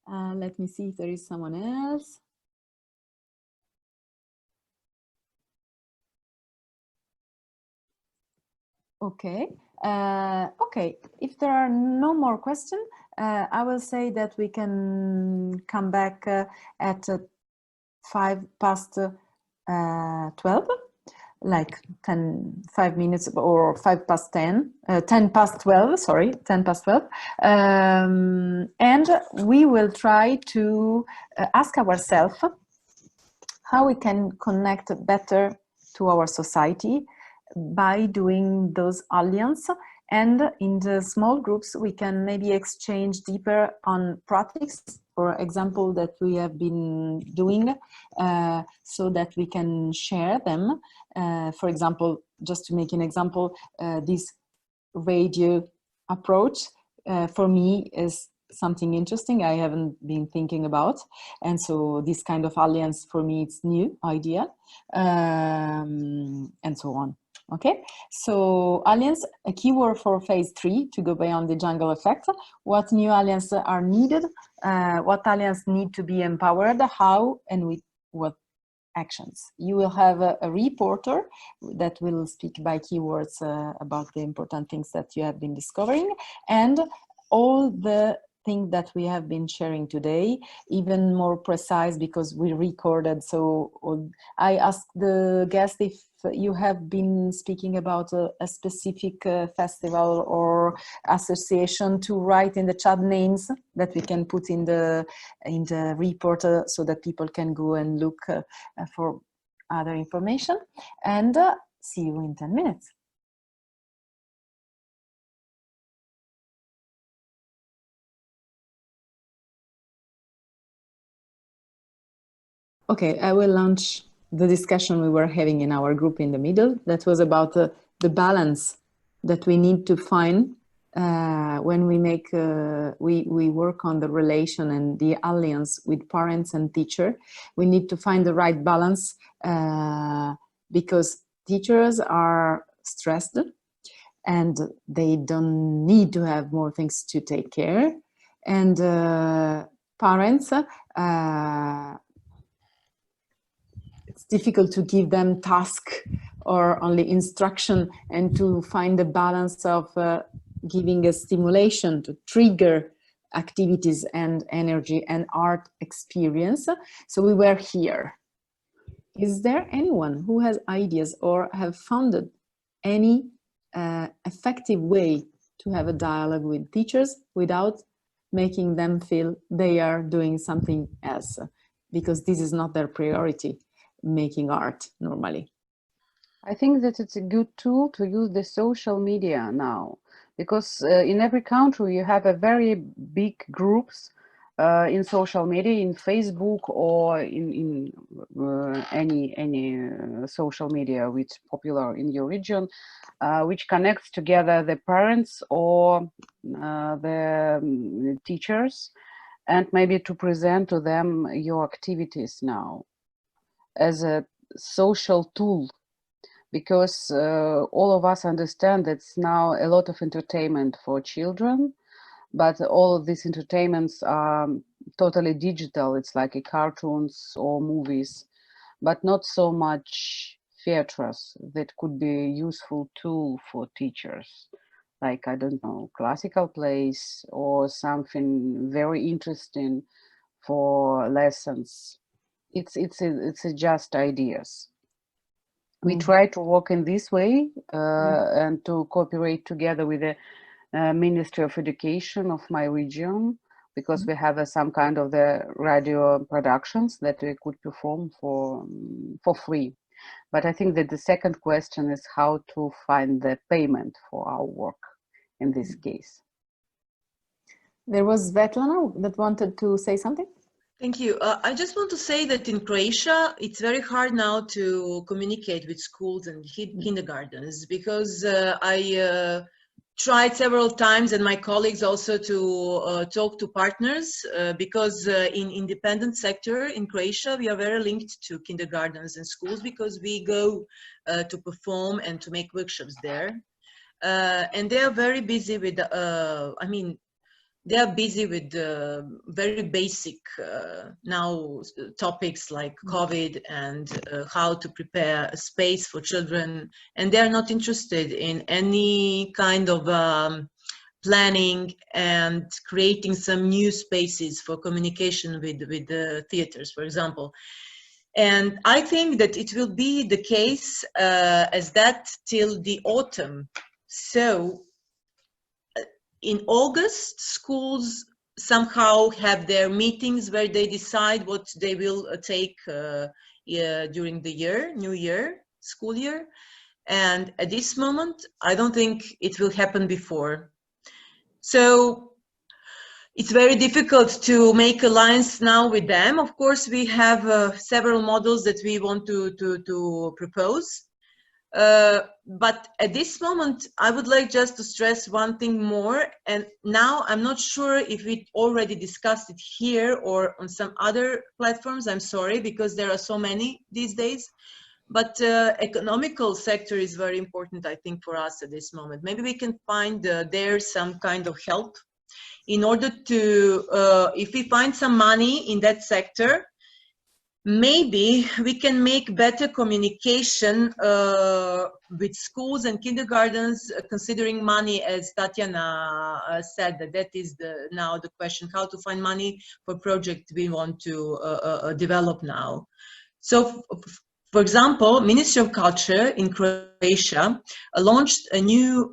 Let me see if there is someone else. Okay. Okay. If there are no more questions, I will say that we can come back at 12, like 5 minutes, or 10 past 12, sorry, 10 past 12. And we will try to ask ourselves how we can connect better to our society by doing those alliances. And in the small groups, we can maybe exchange deeper on practice, for example, that we have been doing, so that we can share them. For example, just to make an example, this radio approach for me is something interesting I haven't been thinking about, and so this kind of alliance for me it's new idea, and so on. Okay, so alliance, a keyword for phase 3 to go beyond the jungle effect. What new alliances are needed? What alliances need to be empowered? How and with what actions? You will have a reporter that will speak by keywords about the important things that you have been discovering, and all the things that we have been sharing today, even more precise because we recorded. So I asked the guest if you have been speaking about a specific festival or association to write in the chat names that we can put in the report so that people can go and look for other information. And see you in 10 minutes. Okay, I will launch the discussion we were having in our group in the middle. That was about the balance that we need to find when we make we work on the relation and the alliance with parents and teacher. We need to find the right balance because teachers are stressed and they don't need to have more things to take care, and parents it's difficult to give them task or only instruction, and to find the balance of giving a stimulation to trigger activities and energy and art experience. So we were here. Is there anyone who has ideas or have found any effective way to have a dialogue with teachers without making them feel they are doing something else, because this is not their priority, making art normally? I think that it's a good tool to use the social media now, because in every country you have a very big groups in social media, in Facebook or in any social media which is popular in your region, which connects together the parents or the teachers, and maybe to present to them your activities now as a social tool, because all of us understand that it's now a lot of entertainment for children, but all of these entertainments are totally digital. It's like cartoons or movies, but not so much theaters that could be a useful tool for teachers, like, I don't know, classical plays or something very interesting for lessons. It's just ideas. We try to work in this way and to cooperate together with the Ministry of Education of my region, because we have some kind of the radio productions that we could perform for free. But I think that the second question is how to find the payment for our work in this case. There was Svetlana that wanted to say something. Thank you. I just want to say that in Croatia, it's very hard now to communicate with schools and kindergartens, because I tried several times, and my colleagues also, to talk to partners, because in independent sector in Croatia, we are very linked to kindergartens and schools, because we go to perform and to make workshops there. And they are very busy with, I mean, they are busy with very basic now topics like COVID and how to prepare a space for children, and they are not interested in any kind of planning and creating some new spaces for communication with the theaters, for example. And I think that it will be the case as that till the autumn. So in August, schools somehow have their meetings where they decide what they will take during the year, new year, school year. And at this moment, I don't think it will happen before. So it's very difficult to make alliance now with them. Of course, we have several models that we want to propose. But at this moment, I would like just to stress one thing more. And now I'm not sure if we already discussed it here or on some other platforms. I'm sorry, because there are so many these days. But economical sector is very important, I think, for us at this moment. Maybe we can find there some kind of help in order to, if we find some money in that sector, maybe we can make better communication with schools and kindergartens, considering money, as Tatiana said, that is now the question, how to find money for project we want to develop now. So, for example, Ministry of Culture in Croatia launched a new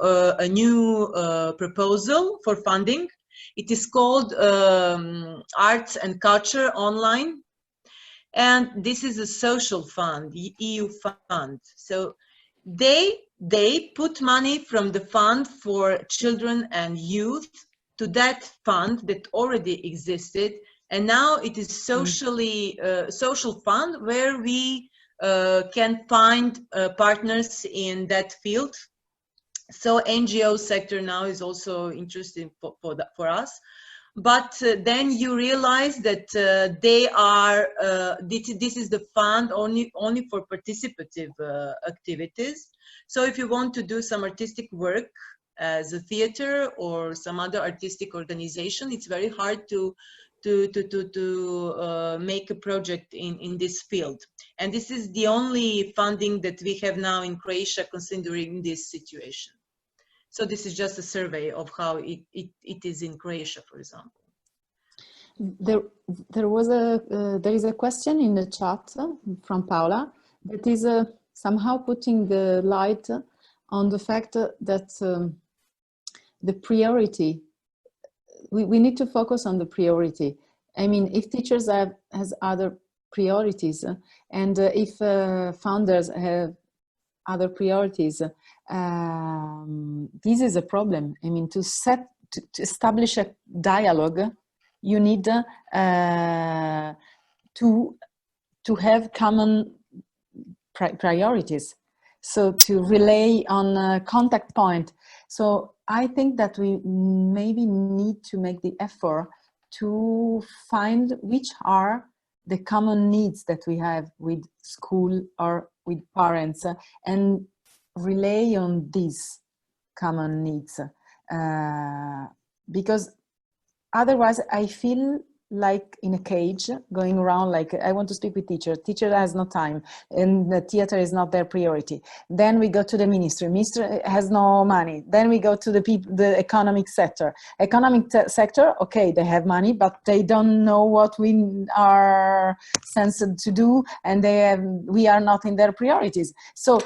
proposal for funding. It is called Arts and Culture Online. And this is a social fund, the EU fund. So they put money from the fund for children and youth to that fund that already existed. And now it is social fund where we can find partners in that field. So NGO sector now is also interesting for us. But then you realize that they are, this is the fund only for participative activities. So if you want to do some artistic work as a theater or some other artistic organization, it's very hard to make a project in this field. And this is the only funding that we have now in Croatia considering this situation. So this is just a survey of how it is in Croatia, for example. There is a question in the chat from Paula that is somehow putting the light on the fact that the priority, we need to focus on the priority. I mean, if teachers has other priorities and if founders have other priorities, this is a problem. I mean, to establish a dialogue, you need to have common priorities. So to relay on a contact point. So I think that we maybe need to make the effort to find which are the common needs that we have with school or with parents and relay on these common needs. Because otherwise I feel like in a cage going around, like I want to speak with teacher has no time and the theater is not their priority. Then we go to the ministry has no money. Then we go to the economic sector. Okay, they have money, but they don't know what we are sensed to do, and we are not in their priorities. So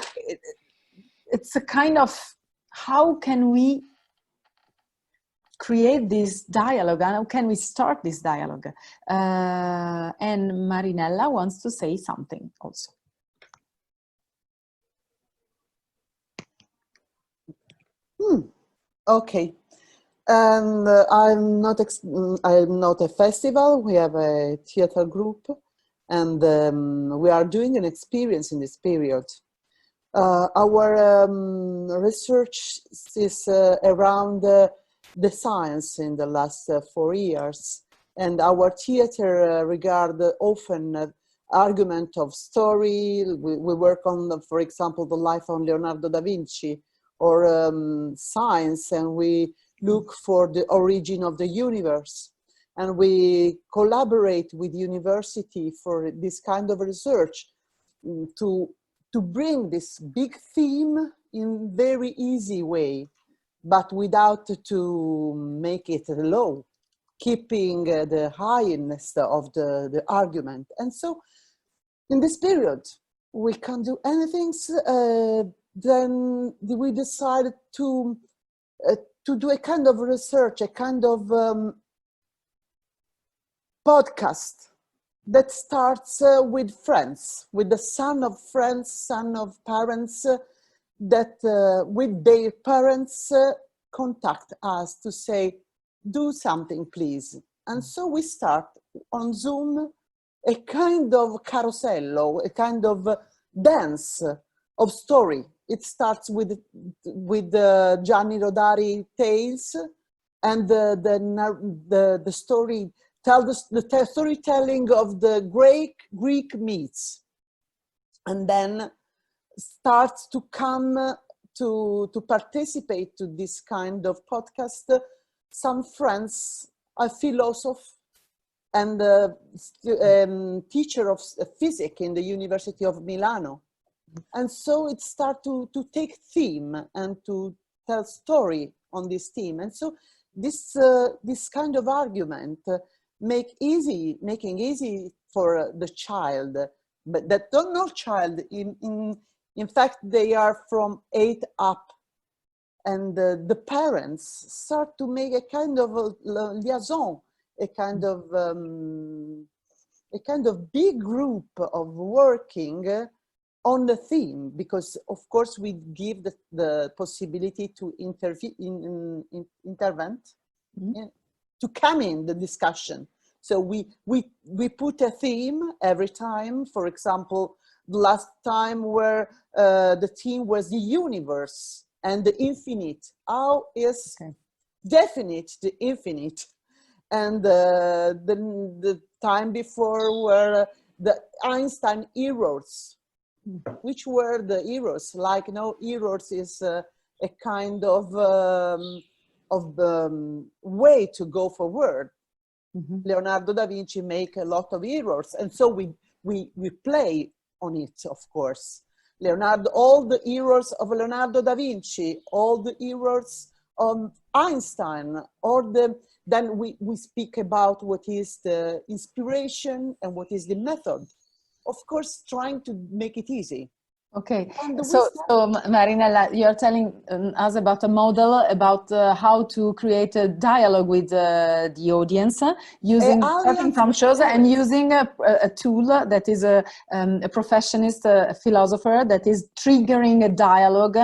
it's a kind of, how can we create this dialogue, and how can we start this dialogue? And Marinella wants to say something also. Okay, and I'm not a festival. We have a theater group, and we are doing an experience in this period. Our research is around the science in the last 4 years, and our theater regard often argument of story. We work on, for example, the life of Leonardo da Vinci, or science, and we look for the origin of the universe, and we collaborate with university for this kind of research to bring this big theme in very easy way, but without to make it low, keeping the highness of the argument. And so in this period, we can do anything. Then we decided to do a kind of research, a kind of podcast that starts with friends, with the son of friends, son of parents, that with their parents contact us to say, do something please. And so we start on Zoom a kind of carousel, a kind of dance of story. It starts with Gianni Rodari tales, and the story the storytelling of the Greek myths, and then starts to come to participate to this kind of podcast. Some friends, a philosopher and teacher of physics in the University of Milano. And so it starts to take theme and to tell story on this theme. And so this kind of argument making easy for the child, but that don't know child. In fact, they are from 8 up, and the parents start to make a kind of a liaison, a kind of big group of working on the theme, because of course we give the possibility to intervene, to come in the discussion. So we put a theme every time. For example, the last time where the theme was the universe and the infinite. How is definite the infinite? And the time before were the Einstein errors. Which were the heroes? Like, heroes is a kind of way to go forward. Leonardo da Vinci make a lot of heroes, and so we play on it, of course. All the heroes of Leonardo da Vinci, all the heroes of Einstein, then we speak about what is the inspiration and what is the method. Of course, trying to make it easy. Okay, so Marinella, you're telling us about a model about how to create a dialogue with the audience using starting from shows and using a tool that is a professionist, a philosopher that is triggering a dialogue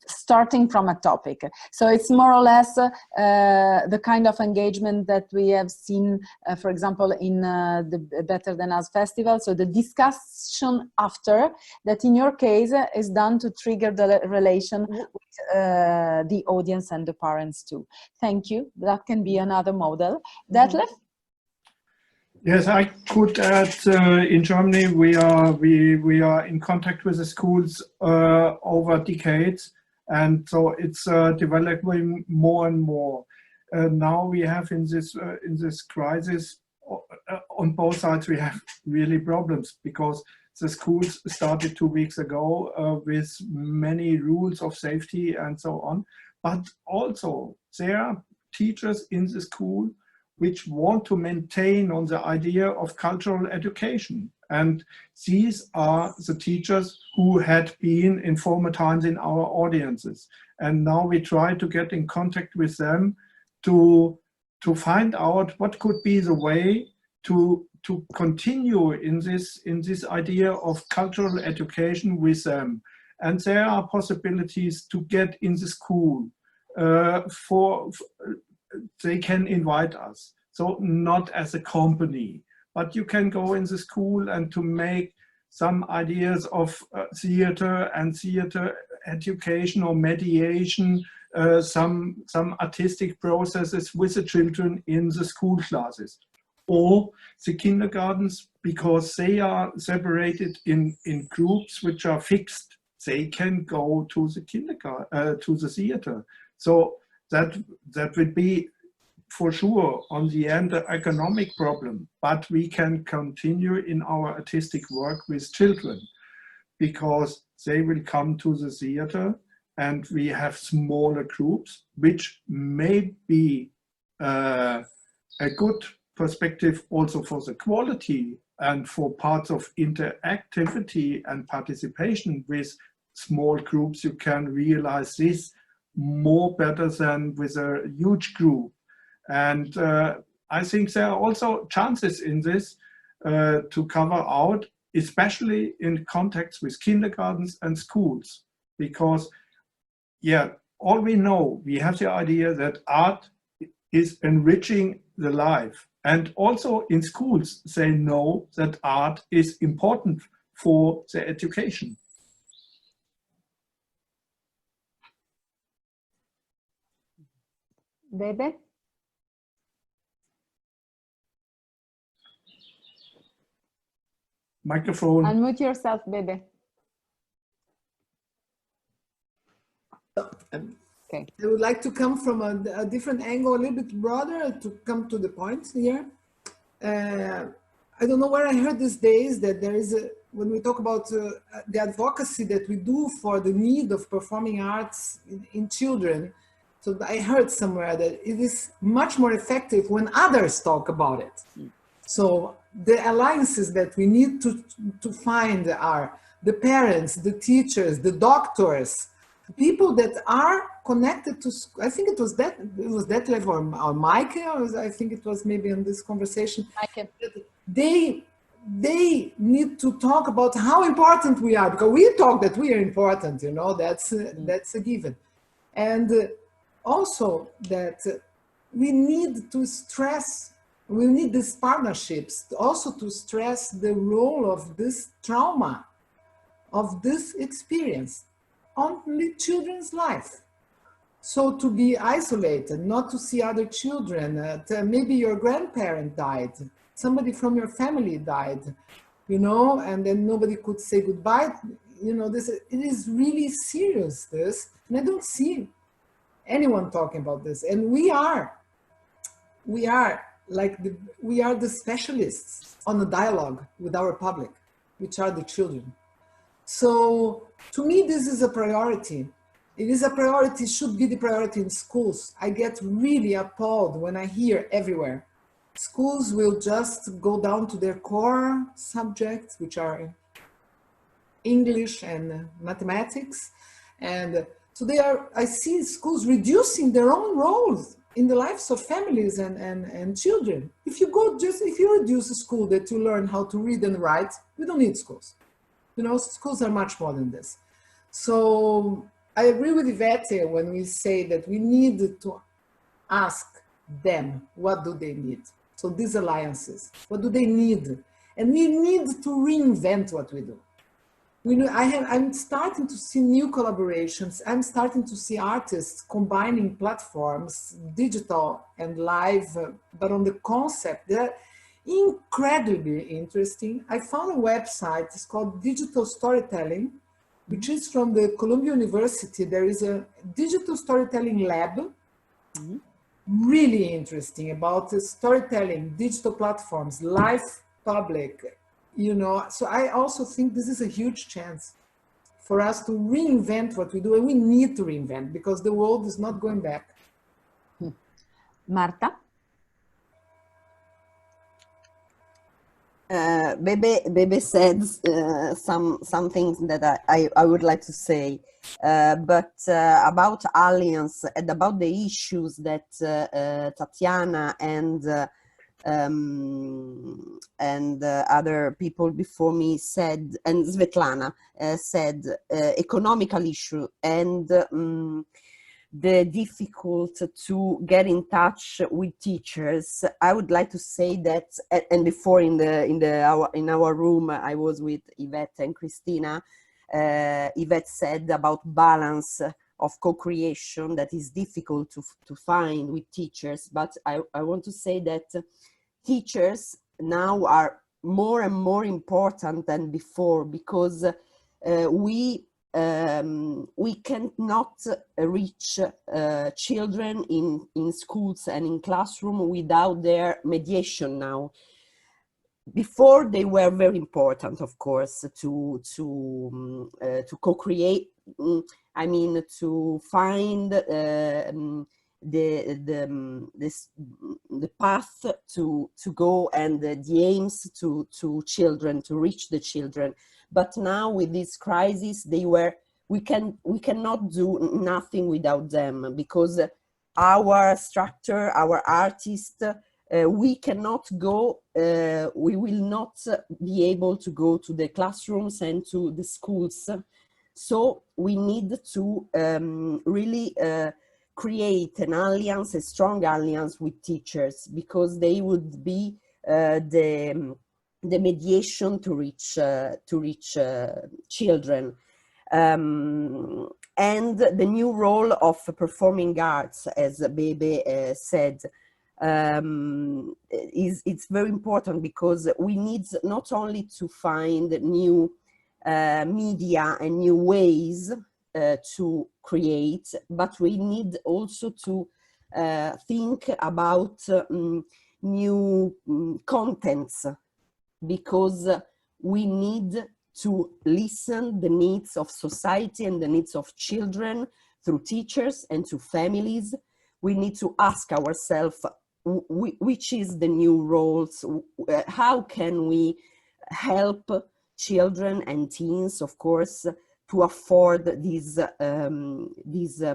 starting from a topic. So it's more or less the kind of engagement that we have seen, for example, in the Better Than Us festival. So the discussion after that, in your case, is done to trigger the relation with the audience and the parents too. Thank you. That can be another model. Detlef? Yes, I could add. In Germany, we are in contact with the schools over decades, and so it's developing more and more. Now we have in this crisis on both sides, we have really problems, because the schools started 2 weeks ago with many rules of safety and so on. But also there are teachers in the school which want to maintain on the idea of cultural education. And these are the teachers who had been in former times in our audiences. And now we try to get in contact with them to find out what could be the way to continue in this idea of cultural education with them. And there are possibilities to get in the school. They can invite us. So not as a company, but you can go in the school and to make some ideas of theater and theater education or mediation, some artistic processes with the children in the school classes. Or the kindergartens, because they are separated in groups which are fixed, they can go to the kindergarten, to the theater. So that would be for sure on the end an economic problem, but we can continue in our artistic work with children, because they will come to the theater and we have smaller groups, which may be a good perspective also for the quality and for parts of interactivity and participation with small groups. You can realize this more better than with a huge group. And I think there are also chances in this to cover out, especially in contacts with kindergartens and schools, because all we know, we have the idea that art is enriching the life. And also in schools, they know that art is important for their education. Bebe? Microphone. Unmute yourself, Bebe. Okay. I would like to come from a different angle, a little bit broader, to come to the point here. I don't know where I heard these days that there is a, when we talk about the advocacy that we do for the need of performing arts in children. So I heard somewhere that it is much more effective when others talk about it. So the alliances that we need to find are the parents, the teachers, the doctors, people that are connected to, I think it was Detlef or Michael, I think it was maybe in this conversation. Michael. They need to talk about how important we are, because we talk that we are important, you know, that's a given. And also that we need to stress, we need these partnerships also to stress the role of this trauma, of this experience on children's life. So to be isolated, not to see other children, maybe your grandparent died, somebody from your family died, you know, and then nobody could say goodbye. You know, it is really serious, this, and I don't see anyone talking about this. And we are the specialists on the dialogue with our public, which are the children. So to me, this is a priority. It is a priority, should be the priority in schools. I get really appalled when I hear everywhere, schools will just go down to their core subjects, which are English and mathematics. And so I see schools reducing their own roles in the lives of families and children. If you reduce a school that you learn how to read and write, we don't need schools. You know, schools are much more than this. So I agree with Yvette when we say that we need to ask them, what do they need? So these alliances, what do they need? And we need to reinvent what we do. I'm starting to see new collaborations. I'm starting to see artists combining platforms, digital and live, but on the concept. They're incredibly interesting. I found a website, it's called Digital Storytelling, which is from the Columbia University. There is a digital storytelling lab, really interesting about storytelling, digital platforms, live public, you know. So I also think this is a huge chance for us to reinvent what we do, and we need to reinvent because the world is not going back. Marta? Bebe said some things that I would like to say, but about alliance and about the issues that Tatiana and other people before me said, and Svetlana said, economical issue and the difficult to get in touch with teachers. I would like to say that, and before in our room, I was with Yvette and Christina. Yvette said about balance of co-creation that is difficult to find with teachers, but I want to say that teachers now are more and more important than before, because we cannot reach children in schools and in classroom without their mediation now. Before they were very important, of course, to co-create. I mean, to find the path to go and the aims to children, to reach the children. But now with this crisis, we cannot do nothing without them, because our structure, our artists, we cannot go, we will not be able to go to the classrooms and to the schools. So we need to really create an alliance, a strong alliance with teachers, because they would be the mediation to reach children. and the new role of performing arts, as Bebe said, it's very important, because we need not only to find new media and new ways to create, but we need also to think about new contents, because we need to listen the needs of society and the needs of children through teachers and to families. We need to ask ourselves which is the new roles, how can we help children and teens, of course, to afford this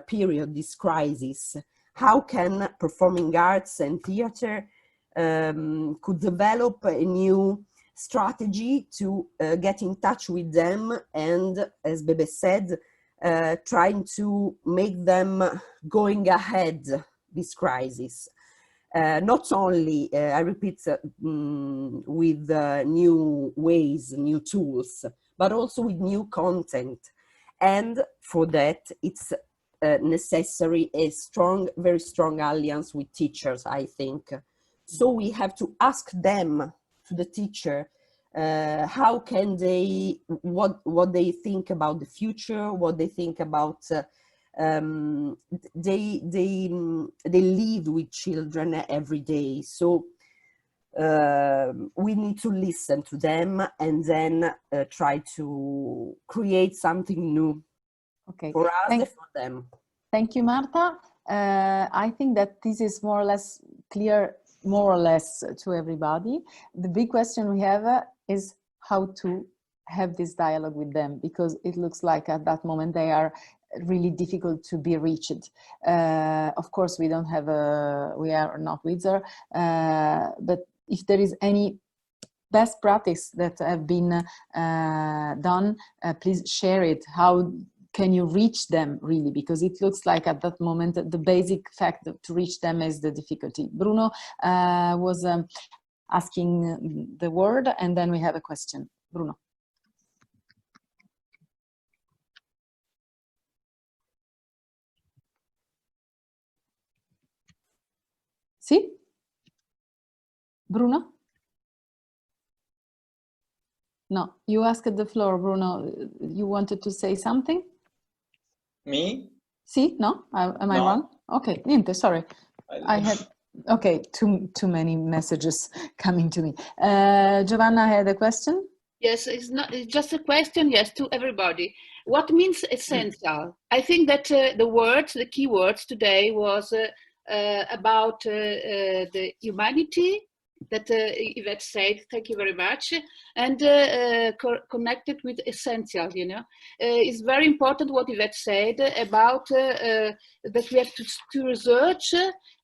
period, this crisis. How can performing arts and theater could develop a new strategy to get in touch with them, and, as Bebe said, trying to make them going ahead this crisis. Not only, I repeat, with new ways, new tools, but also with new content. And for that, it's necessary a strong, very strong alliance with teachers, I think. So we have to ask them, to the teacher, how can they, what they think about the future, what they think about, they live with children every day. So we need to listen to them and then try to create something new for us and for them. Thank you, Marta. I think that this is more or less clear, more or less, to everybody. The big question we have is how to have this dialogue with them, because it looks like at that moment they are really difficult to be reached. Of course, we don't have we are not wizards, but if there is any best practice that have been done, please share it. How can you reach them really? Because it looks like at that moment the basic fact to reach them is the difficulty. Bruno was asking the word, and then we have a question. Bruno. Sì? Bruno? No, you asked the floor, Bruno. You wanted to say something? Me? Sì? No? Am I wrong? Okay, niente, sorry. I had, okay, too many messages coming to me. Giovanna had a question? Yes, it's just a question, yes, to everybody. What means essential? I think that the key words today was about the humanity that Yvette said, thank you very much, and connected with essential, you know. It's very important what Yvette said about that we have to research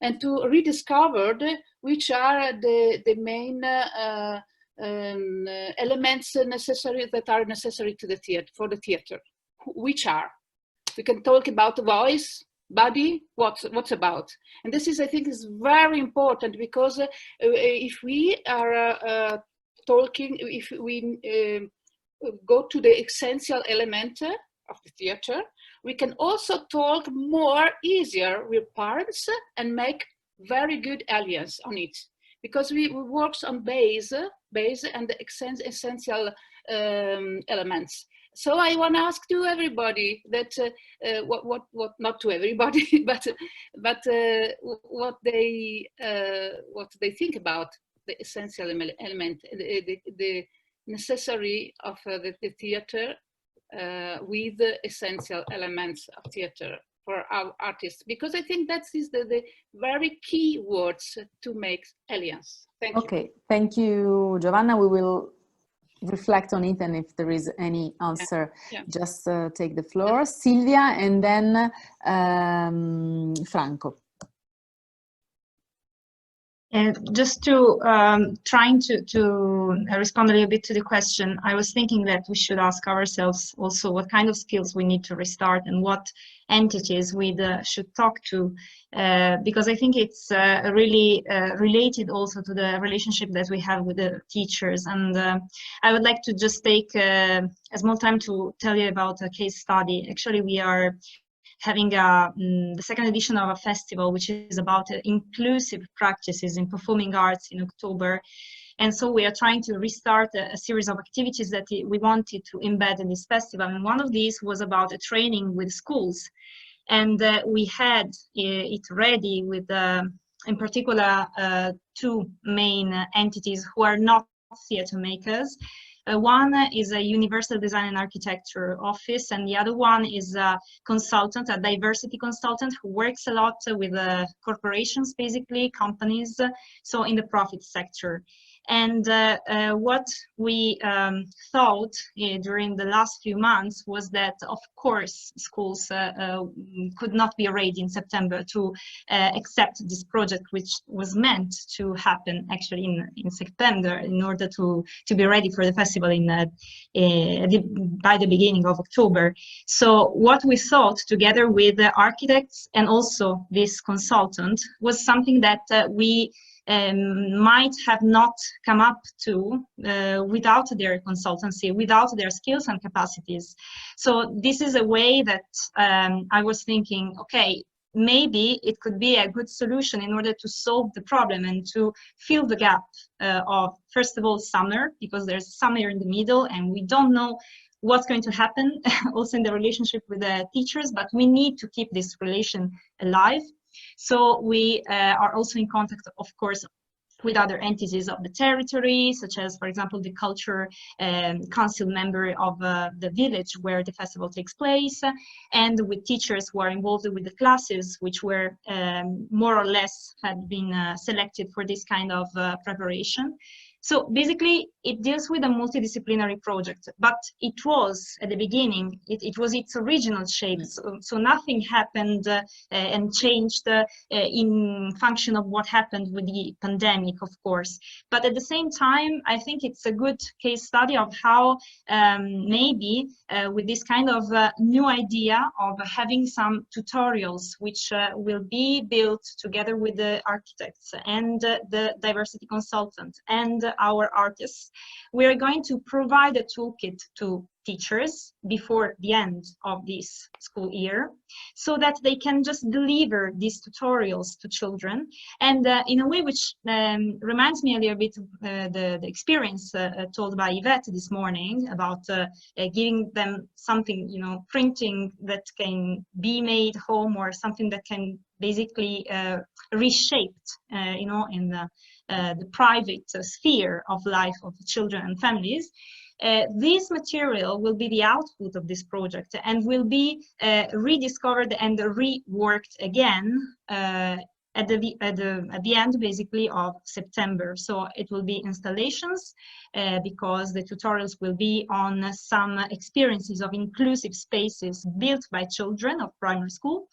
and to rediscover which are the main elements necessary that are necessary to the theater, for the theater. Which are? We can talk about the voice, body, what's about, and this is, I think, is very important, because if we are talking, if we go to the essential element of the theater, we can also talk more easier with parents and make very good alliance on it, because we work on base and the essential elements. So I want to ask to everybody that what not to everybody, but what they think about the essential element, the necessary of the theater with the essential elements of theater for our artists, because I think that is the very key words to make alliance. Thank you. Okay, thank you, Giovanna. We will reflect on it, and if there is any answer, just take the floor. Silvia, and then Franco. And just to trying to respond a little bit to the question, I was thinking that we should ask ourselves also what kind of skills we need to restart and what entities we should talk to, because I think it's really related also to the relationship that we have with the teachers. And I would like to just take a small time to tell you about a case study. Actually, we are having the second edition of a festival, which is about inclusive practices in performing arts in October. And so we are trying to restart a series of activities that we wanted to embed in this festival. And one of these was about a training with schools. And we had it ready with, in particular, two main entities who are not theater makers. One is a universal design and architecture office, and the other one is a consultant, a diversity consultant who works a lot with corporations, basically, companies, so in the profit sector. And what we thought during the last few months was that, of course, schools could not be ready in September to accept this project, which was meant to happen actually in September in order to be ready for the festival by the beginning of October. So what we thought together with the architects and also this consultant was something that we might have not come up to without their consultancy, without their skills and capacities. So this is a way that I was thinking, okay, maybe it could be a good solution in order to solve the problem and to fill the gap of, first of all, summer, because there's summer in the middle and we don't know what's going to happen also in the relationship with the teachers, but we need to keep this relation alive. So we are also in contact, of course, with other entities of the territory, such as, for example, the culture council member of the village where the festival takes place, and with teachers who are involved with the classes, which were more or less had been selected for this kind of preparation. So basically, it deals with a multidisciplinary project, but it was, at the beginning, it was its original shape, so nothing happened and changed in function of what happened with the pandemic, of course. But at the same time, I think it's a good case study of how maybe with this kind of new idea of having some tutorials, which will be built together with the architects and the diversity consultant and our artists, we are going to provide a toolkit to teachers before the end of this school year, so that they can just deliver these tutorials to children, and in a way which reminds me a little bit the experience told by Yvette this morning about giving them something, you know, printing that can be made home, or something that can basically reshaped, you know, in the private sphere of life of children and families. This material will be the output of this project and will be rediscovered and reworked again at the end, basically, of September. So it will be installations because the tutorials will be on some experiences of inclusive spaces built by children of primary school.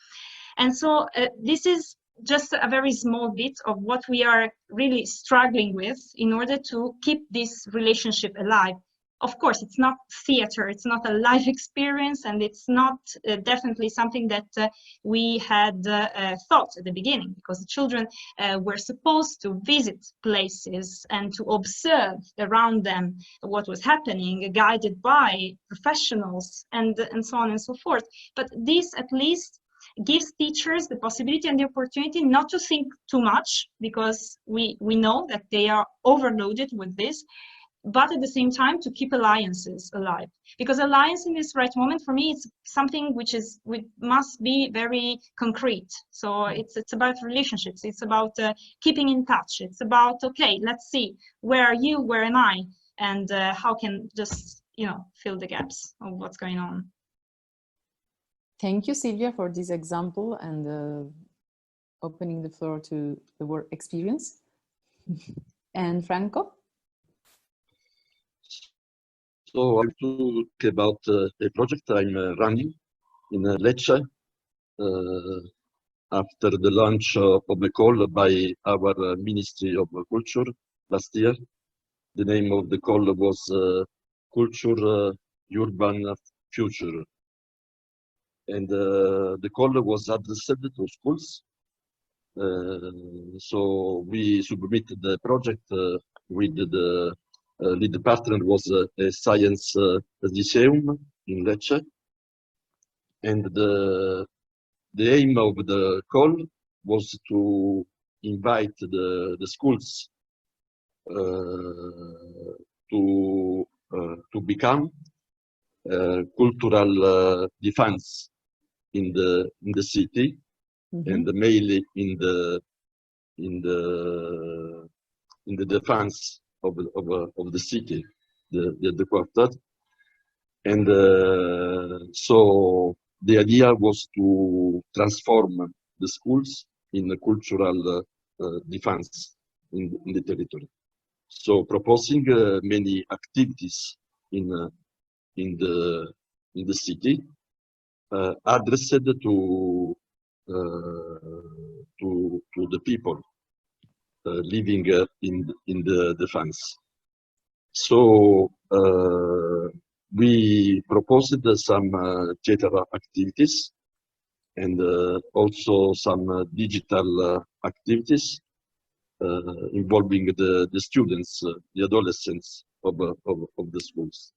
And so this is just a very small bit of what we are really struggling with in order to keep this relationship alive. Of course, it's not theater, it's not a live experience, and it's not definitely something that we had thought at the beginning, because the children were supposed to visit places and to observe around them what was happening, guided by professionals and so on and so forth. But this at least gives teachers the possibility and the opportunity not to think too much, because we know that they are overloaded with this, but at the same time to keep alliances alive. Because alliance in this right moment, for me, it's something which must be very concrete. So it's about relationships, it's about keeping in touch, it's about, okay, let's see, where are you, where am I, and how can just, you know, fill the gaps of what's going on. Thank you, Silvia, for this example and opening the floor to the work experience. And Franco? So I want to talk about a project I'm running in Lecce. after the launch of a call by our Ministry of Culture last year. The name of the call was Culture Urban Future. And the call was addressed to schools. So we submitted the project with the lead partner was a science lyceum in Lecce. And the aim of the call was to invite the schools to become cultural defense in the city, and mainly in the defense of the city, the quarter. And so the idea was to transform the schools in a cultural defense in the territory. So proposing many activities in the city addressed to the people living in the defense. So we proposed some theater activities and also some digital activities involving the students, the adolescents of the schools.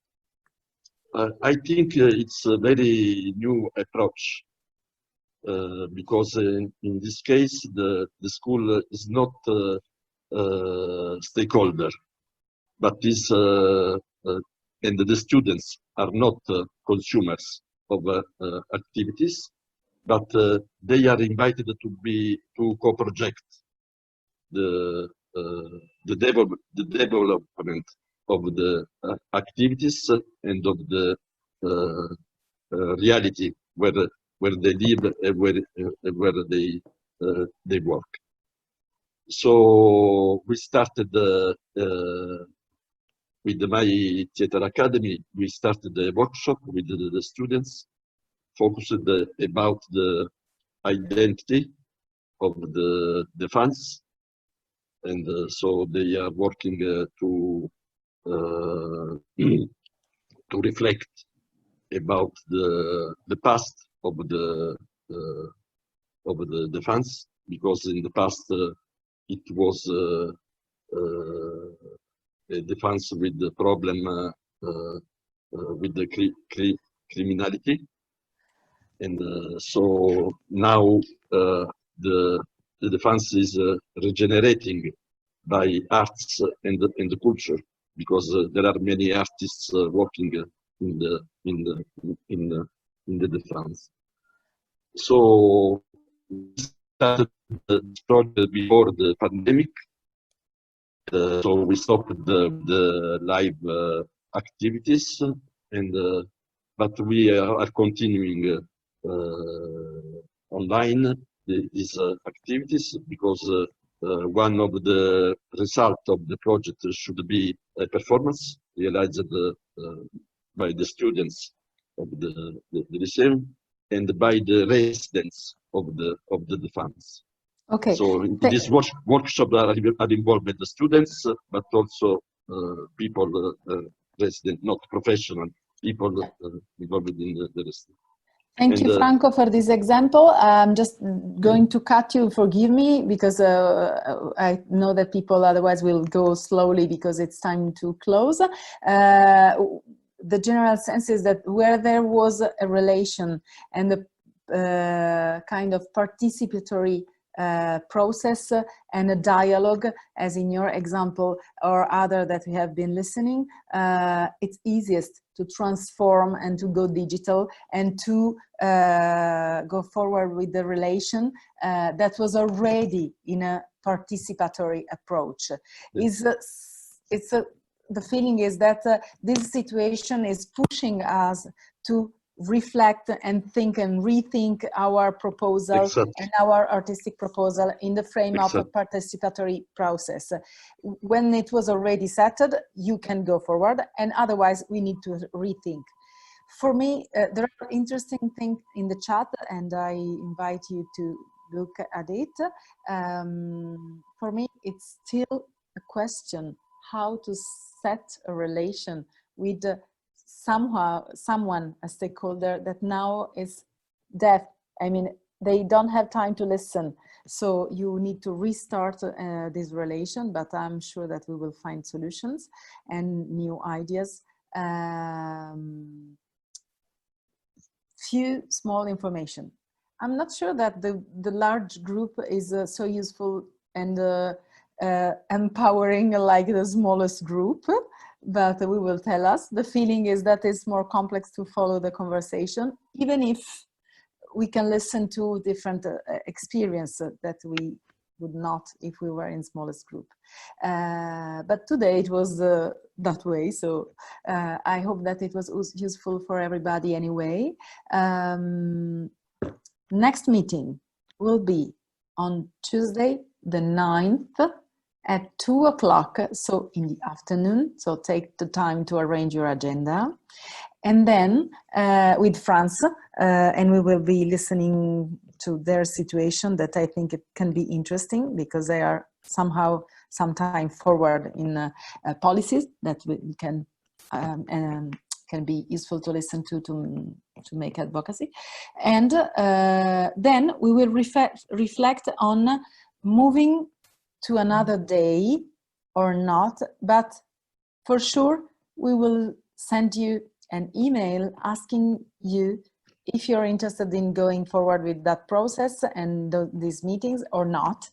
I think it's a very new approach because in this case the school is not stakeholder, but is and the students are not consumers of activities, but they are invited to co-project the development of the activities and of the reality where they live and where they work. So we started with my theater academy. We started a workshop with the students, focused about the identity of the fans, and so they are working to reflect about the past of the fans, because in the past it was a defense with the problem with the criminality, and so now the defense is regenerating by arts and the culture, because there are many artists working in the defense. So we started this project before the pandemic. So we stopped the live activities, and but we are continuing online these activities, because one of the results of the project should be a performance realized by the students of the lyceum and by the residents of the defense. Okay. So in this workshop are involved the students, but also people resident, not professional people involved in the resident. Thank you, Franco, for this example. I'm just going to cut you, forgive me, because I know that people otherwise will go slowly because it's time to close. The general sense is that where there was a relation and a kind of participatory process and a dialogue, as in your example or other that we have been listening, it's easiest to transform and to go digital and to go forward with the relation that was already in a participatory approach. The feeling is that this situation is pushing us to reflect and think and rethink our proposal and our artistic proposal in the frame of a participatory process. When it was already settled, you can go forward, and otherwise we need to rethink. For me, there are interesting things in the chat, and I invite you to look at it. For me, it's still a question how to set a relation with someone, a stakeholder that now is deaf. I mean, they don't have time to listen. So you need to restart this relation, but I'm sure that we will find solutions and new ideas. Few small information. I'm not sure that the large group is so useful and empowering like the smallest group, but we will tell us. The feeling is that it's more complex to follow the conversation, even if we can listen to different experiences that we would not if we were in smallest group. But today it was that way, so I hope that it was useful for everybody anyway. Next meeting will be on Tuesday the 9th at 2 o'clock, so in the afternoon, so take the time to arrange your agenda. And then with France, and we will be listening to their situation that I think it can be interesting because they are somehow sometime forward in policies that we can be useful to listen to make advocacy. And then we will reflect on moving to another day or not, but for sure we will send you an email asking you if you're interested in going forward with that process and these meetings or not,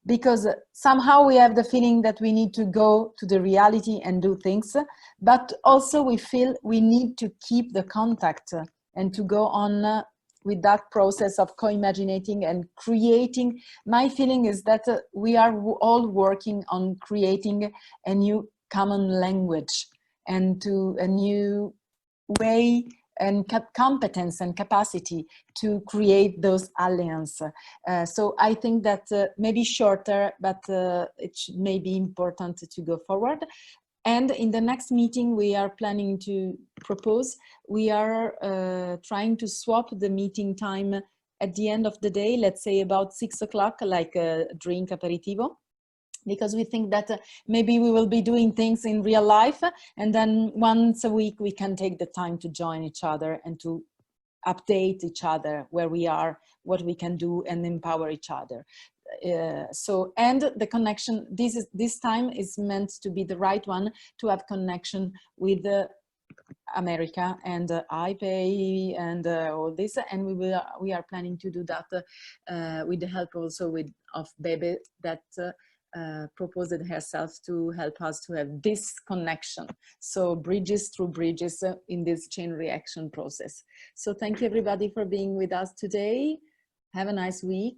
because somehow we have the feeling that we need to go to the reality and do things, but also we feel we need to keep the contact and to go on with that process of co-imaginating and creating. My feeling is that we are all working on creating a new common language and to a new way and competence and capacity to create those alliances. So I think that maybe shorter, but it may be important to go forward. And in the next meeting, we are planning to propose, we are trying to swap the meeting time at the end of the day, let's say about 6 o'clock, like a drink aperitivo, because we think that maybe we will be doing things in real life, and then once a week we can take the time to join each other and to update each other where we are, what we can do, and empower each other. So, and the connection, this time is meant to be the right one to have connection with America and iPay and all this, and we are planning to do that with the help also of Bebe that proposed herself to help us to have this connection. So bridges through bridges in this chain reaction process. So thank you everybody for being with us today. Have a nice week.